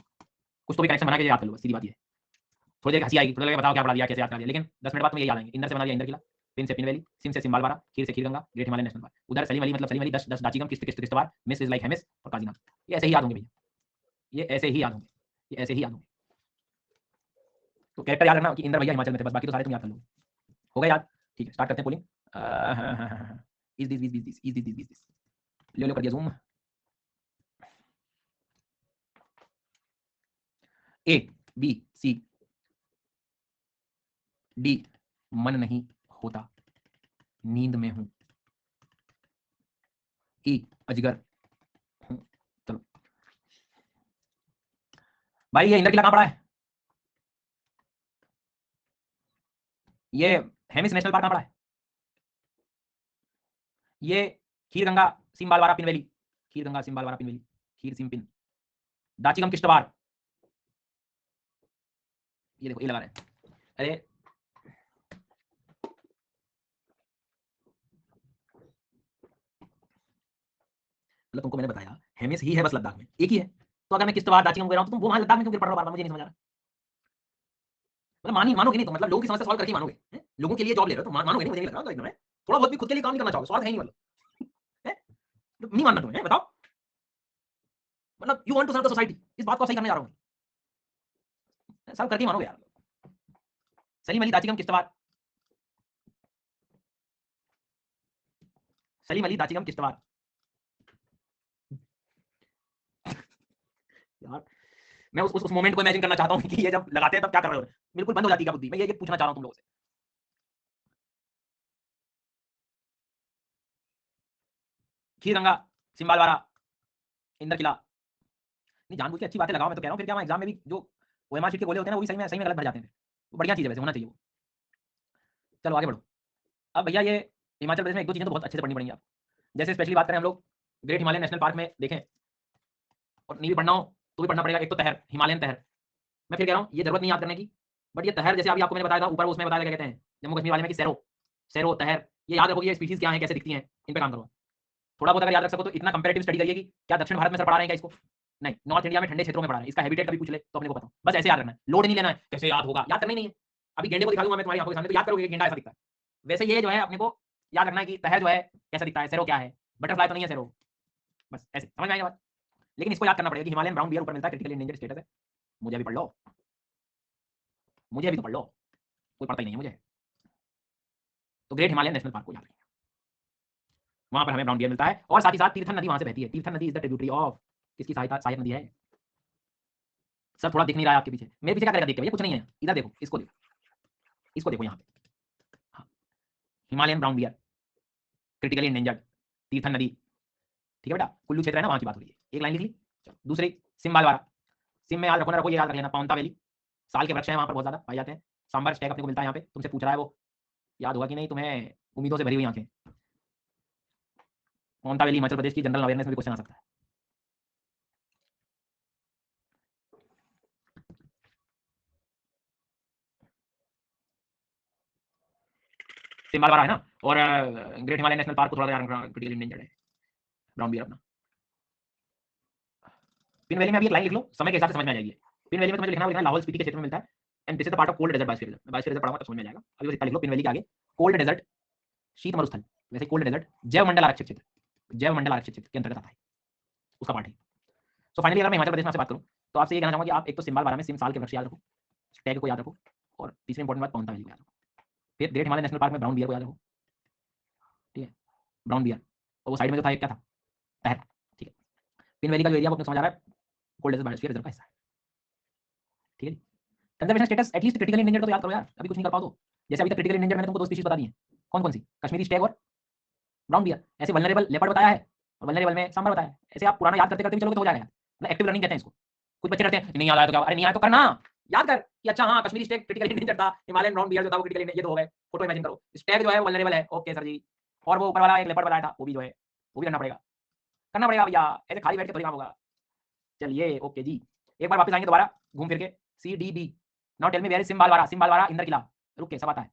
कुछ तो भी कनेक्शन बना के याद कर लो, सीधी बात ये है। थोड़ी देर हंसी आएगी, थोड़ी देर बताओ क्या पढ़ा दिया, कैसे याद कर दिया, लेकिन 10 मिनट बाद में ये याद आएंगे। इंदर से बना दिया इंदर किला, पिन से पिन वैली, सिम से सिम्बालबारा, खीर से Khirganga, great Himalayan national park. उधर सलीम अली मतलब सलीम अली, 10 दाचीगम, किश्तवाड़, मिस इज लाइक हेमिस और काजीनाथ। ये ऐसे ही याद होंगे भैया, ये ऐसे ही याद होंगे, ये ऐसे ही याद होंगे। तो कैरेक्टर याद रखना कि इंदर भैया हिमाचल में थे, बस बाकी तो सारे तुम याद कर लो। हो गया याद, ठीक है। स्टार्ट करते हैं पोलिंग। इज दिस लो कर दिया zoom. A B C D, मन नहीं होता, नींद में हूं। ई, अजगर हूं। चलो भाई, ये इंदर किला कहां पड़ा है, ये हेमिस नेशनल पार्क कहां पड़ा है, ये खीर गंगा सिम्बालवारा पिन वैली, खीर गंगा सिम्बालवारा पिन वैली, खीर सिम पिन, दाचीगम किश्तवाड़, ये देखो ये लगा रहे हैं। अरे मतलब तुमको मैंने बताया हेमिस ही है बस लद्दाख में, एक ही है। तो अगर मैं किश्तवाड़ दाचीगम कह रहा हूं तो तुम वो वहां लद्दाख में क्यों पढ़ रहे हो बार-बार, मुझे नहीं समझ आ रहा। मतलब मानोगे नहीं तो, मतलब लोगों की समस्या सॉल्व करके मानोगे, लोगों के लिए जॉब ले रहे हो तो मानोगे नहीं, मुझे नहीं लग रहा एकदम है। थोड़ा बहुत भी खुद के लिए काम नहीं करना चाहोगे, स्वार्थ है ही नहीं, मतलब नहीं मानना तुम्हें, बताओ। मतलब you want to serve the society, इस बात को सही करने जा रहा हूं, सर्व करके ही मानोगे यार। सलीम अली दाचीगम किश्तवाड़, सलीम अली दाचीगम किश्तवाड़ यार। मैं उस मोमेंट को इमेजिन करना चाहता हूं कि ये जब लगाते हैं तब क्या कर रहे हो, बिल्कुल बंद हो जाती है बुद्धि। मैं ये पूछना चाह रहा हूं तुम लोगों से। खीर गंगा सिम्बालवारा इंदर किला, नहीं जानबूझ के अच्छी बातें लगाओ, मैं तो कह रहा हूं। फिर क्या एग्जाम में भी जो ओएमआर शीट के गोले होते हैं ना, वो भी सही में गलत भर जाते हैं। वो बढ़िया चीज है, वैसे होना चाहिए वो। चलो आगे बढ़ो। अब भैया ये हिमाचल प्रदेश में एक दो चीजें तो बहुत अच्छे से पढ़नी पड़ेंगी आपको। जैसे स्पेशली बात करें हम लोग ग्रेट हिमालयन नेशनल पार्क में देखें, और नहीं भी पढ़ना हो तो भी पढ़ना पड़ेगा। एक तो तहर, हिमालयन तहर, मैं फिर कह रहा हूँ ये जरूरत नहीं याद करने की, बट ये तहर जैसे अभी आपको मैंने बताया था ऊपर, उसमें बताया क्या कहते हैं जम्मू कश्मीर वाले में कि सैरो, सैरो तहर, ये याद रखो कि ये स्पीशीज क्या है, कैसे दिखती हैं, इन पे काम करो। थोड़ा बहुत अगर याद रख सको तो इतना कंपैरेटिव स्टडी करिए कि क्या दक्षिण भारत में सर पढ़ा रहे हैं क्या इसको, नहीं नॉर्थ इंडिया में ठंडे क्षेत्रों में पढ़ा रहे हैं, इसका हैबिटेट कभी पूछ ले तो अपने को पता, बस ऐसे याद रखना है, लोड नहीं लेना है, कैसे याद होगा, याद करना ही नहीं है। अभी गेंडे को दिखा दूंगा मैं तुम्हारी आंखों के सामने तो याद करोगे कि गेंडा ऐसा दिखता है, वैसे ये जो है अपने को याद रखना है कि तहर जो है कैसा दिखता है, सैरो क्या है, बटरफ्लाई तो नहीं है सैरो, बस ऐसे समझ में आएगा बात। लेकिन इसको याद करना पड़ेगा कि हिमालयन ब्राउन बियर ऊपर मिलता है, क्रिटिकली एंडेंजर्ड स्टेटस है। मुझे भी पढ़ लो, मुझे भी तो पढ़ लो, कोई पढ़ता ही नहीं है मुझे। तो ग्रेट हिमालयन नेशनल पार्क को याद रखिए, वहां पर हमें ब्राउन बियर मिलता है, और साथ ही साथ तीर्थन नदी वहां से बहती है। तीर्थन नदी इज द ट्रिब्यूटरी ऑफ किसकी, सहायक नदी है। सर थोड़ा दिख नहीं रहा है आपके पीछे, मेरे पीछे क्या करेगा देख के भैया, कुछ नहीं है, इधर देखो, इसको देखो, इसको देखो यहाँ पे, हाँ, Himalayan brown bear, critically endangered, Tirthan नदी, ठीक है बेटा, कुल्लू क्षेत्र है ना, वहां की बात हो रही है। एक लाइन लिख ली। चलो दूसरी, सिम्बालवारा, सिम में याद रखो ना, रखो, ये याद रख लेना, पाउंटा वैली, साल के वृक्ष हैं वहां पर बहुत ज्यादा पाए जाते हैं। सांबर स्टैग अपने को मिलता है यहाँ पे, तुमसे पूछ रहा है वो, याद होगा कि नहीं तुम्हें, उम्मीदों से भरी हुई आंखें। पाउंटा वैली हिमाचल प्रदेश की, जनरल अवेयरनेस में भी क्वेश्चन आ सकता है। सिम्बालवारा है ना, और ग्रेट हिमालयन नेशनल पार्क को थोड़ा याद रखना, क्रिटिकली एंडेंजर्ड है ब्राउन बियर अपना। पिन वैली में अभी एक लाइन लिख लो, समय के हिसाब से समझ में आ जाएगी। पिन वैली में तुम्हें लिखना है लाहौल स्पीति के क्षेत्र में मिलता है, and this is the part of cold desert biosphere reserve. Biosphere reserve पढ़ा हुआ तो समझ में आ जाएगा। अभी बस इतना लिख लो पिन वैली के आगे, कोल्ड डेजर्ट, शीत मरुस्थल, वैसे कोल्ड डेजर्ट जैव मंडल आरक्षित क्षेत्र, जैव मंडल आरक्षित क्षेत्र के अंतर्गत आता है, उसका पार्ट है। सो फाइनली अगर मैं हिमाचल प्रदेश में आपसे बात करूं तो आपसे ये कहना चाहूंगा कि आप एक तो सिम्बालवारा में सिम साल के वृक्ष याद रखो, टैग को याद रखो, और तीसरी इंपॉर्टेंट बात पाउंटा वैली को याद रखो। फिर ग्रेट हिमालयन नेशनल पार्क में ब्राउन बियर को याद रखो, ठीक है, ब्राउन बियर, और वो साइड में जो था एक क्या था, तहर, ठीक है। पिन वैली का जो एरिया को अपने समझ आ रहा है, कोल्ड डेजर्ट बायोस्फीयर रिजर्व का हिस्सा है, ठीक है। Conservation status at least critically endangered तो याद करो यार, अभी कुछ नहीं कर पाओ तो। जैसे अभी तक क्रिटिकली इंडेंजर्ड मैंने तुमको 2 स्पीशीज बता दी हैं, कौन-कौन सी? कश्मीरी स्टेग और ब्राउन बियर। ऐसे वल्नरेबल लेपर्ड बताया है और वल्नरेबल में सांभर बताया है। ऐसे आप पुराना याद करते-करते भी चलोगे तो हो जाएगा यार। मतलब एक्टिव लर्निंग कहते हैं इसको। कुछ बच्चे डरते हैं, नहीं याद आया तो क्या हुआ? अरे नहीं आया तो करना, याद कर कि अच्छा हाँ, कश्मीरी स्टेग क्रिटिकली इंडेंजर्ड था, हिमालयन ब्राउन बियर जो था वो क्रिटिकली, ये तो हो गए। फोटो इमेजिन करो। स्टेग जो है वो वल्नरेबल है, ओके सर जी। और वो ऊपर वाला एक लेपर्ड बताया था, वो भी जो है, वो भी करना पड़ेगा भैया, ऐसे खाली बैठ के थोड़ी काम होगा। चलिए ओके जी। एक बार वापस आएँगे दोबारा घूम फिर के। CDB, now tell me where is Simbalwara? Simbalwara Inderkilla. रुक के सब आता है।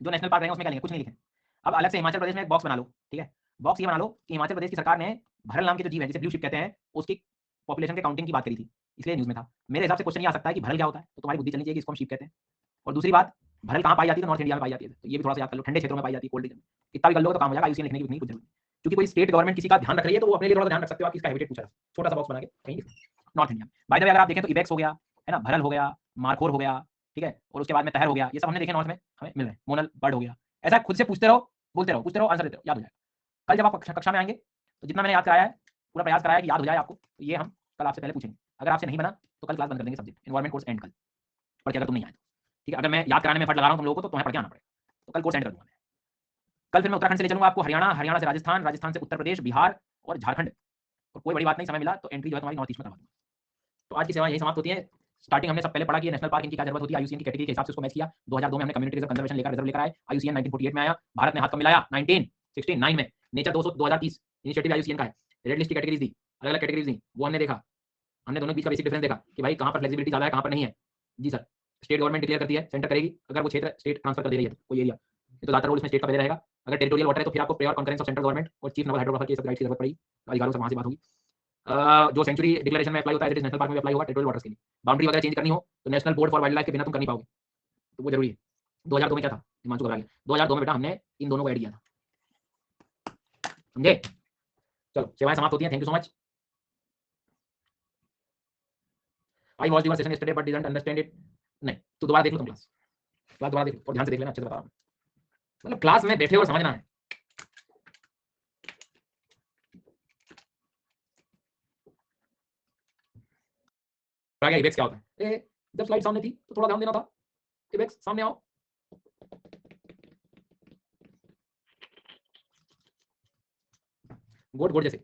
जो नेशनल पार्क रहेंगे उसमें क्या लिखें? कुछ नहीं लिखें। अब अलग से हिमाचल प्रदेश में एक बॉक्स बना लो, ठीक है? बॉक्स ये बना लो कि हिमाचल प्रदेश की सरकार ने भरल नाम के जो जीव है, जिसे ब्लू शिप कहते हैं, उसकी पॉपुलेशन के काउंटिंग की बात करी थी, इसलिए न्यूज़ में था। मेरे हिसाब से क्वेश्चन ये आ सकता है कि भरल क्या होता है? तो तुम्हारी बुद्धि चलनी चाहिए कि इसको हम शीप कहते हैं। और दूसरी बात, भरल कहाँ पाई जाती है? तो नॉर्थ इंडिया में पाई जाती है। तो ये भी थोड़ा-सा याद कर लो, ठंडे क्षेत्रों में पाई जाती है, कोल्ड रीजन में। इतना भी कर लोगे तो काम हो जाएगा, आईयूसीएन लिखने की उतनी कुछ जरूरत नहीं। क्योंकि कोई स्टेट गवर्नमेंट किसी का ध्यान रख रही है तो वो अपने लिए थोड़ा ध्यान रख सकते हो, आप किसका हैबिटेट पूछा है। छोटा-सा बॉक्स बना के कहीं नॉर्थ इंडिया में। बाय द वे अगर आप देखें तो इबेक्स हो गया, है ना? भरल हो गया, मारखोर हो गया, ठीक है? और उसके बाद में तहर हो गया, ये सब हमने देखे नॉर्थ में, हमें मिल रहे हैं। मोनल बर्ड हो गया। ऐसा खुद से पूछते रहो, बोलते रहो, पूछते रहो, आंसर देते रहो, याद हो जाएगा। कल जब आप कक्षा में आएँगे, तो जितना मैंने याद कराया है, पूरा प्रयास कराया है कि याद हो जाए आपको, तो ये हम कल आपसे पहले पूछेंगे। अगर आपसे नहीं बना, तो कल क्लास बंद कर देंगे सब्जेक्ट, एनवायरनमेंट कोर्स एंड कल, पढ़ के अगर तुम नहीं आए तो। ठीक है? अगर मैं याद कराने में एफर्ट लगा रहा हूँ तुम लोगों को, तो तुम्हें पढ़ के आना पड़ेगा। तो कल कोर्स एंड कर दूँगा मैं। कल फिर मैं उत्तराखंड से ले चलूँगा आपको हरियाणा, हरियाणा से राजस्थान, राजस्थान से उत्तर प्रदेश, बिहार और झारखंड। और कोई बड़ी बात नहीं, समय मिला तो एंट्री जो है तुम्हारी नॉर्थ ईस्ट में करवा दूँगा। तो आज की सेवा यही समाप्त होती है। स्टार्टिंग हमने सब पहले पढ़ा कि नेशनल पार्क इनकी क्या जरूरत होती है, आईयूसीएन की कैटेगरी के हिसाब से उसको मैच किया। 2002 में हमने कम्युनिटी रिजर्व कंजर्वेशन लेकर रिजर्व लेकर आए, आईयूसीएन 1948 में आया। भारत ने हाथ कब मिलाया? 1969 में। नेचर 2030 इनिशिएटिव आईयूसीएन का है। रेड लिस्ट की कैटेगरीज दी, अलग-अलग कैटेगरीज दी, वो हमने देखा। हमने दोनों के बीच का बेसिक डिफरेंस देखा कि भाई कहाँ पर फ्लेक्सिबिलिटी ज़्यादा है, कहाँ पर नहीं है। जी सर, स्टेट गवर्नमेंट डिक्लेयर करती है, सेंटर करेगी, अगर वो क्षेत्र स्टेट ट्रांसफर कर दे रही है कोई एरिया, तो ज़्यादातर रोल इसमें स्टेट का पहले रहेगा। अगर टेरिटोरियल वाटर है तो फिर आपको prayer conference of central government और चीफ नावल हाइड्रोग्राफर की सब राइट्स की जरूरत पड़ेगी, अधिकारों से वहाँ से बात होगी। जो सेंचुरी डिक्लेरेशन में अप्लाई होता है, नेशनल पार्क में अप्लाई होगा टेरिटोरियल वाटर्स के लिए। बाउंड्री वगैरह चेंज करनी हो तो national board for wild life के बिना तुम कर नहीं पाओगे, तो वो जरूरी है। 2002 में क्या था? हिमांशु घबरा गया। 2002 में बेटा हमने इन दोनों को ऐड किया था, समझे? चलो सेवाएं समाप्त होती हैं। Thank you so much. I watch your session yesterday but didn't understand it. नहीं तो दोबारा देख लो तुम क्लास, क्लास दोबारा देख लो और ध्यान से देख लेना, अच्छे से बता रहा हूँ। मतलब क्लास में बैठे और समझना है। आगे इबेक्स क्या होता है? जब स्लाइड सामने थी तो थोड़ा ध्यान देना था। इबेक्स सामने आओ। गोट गोट जैसे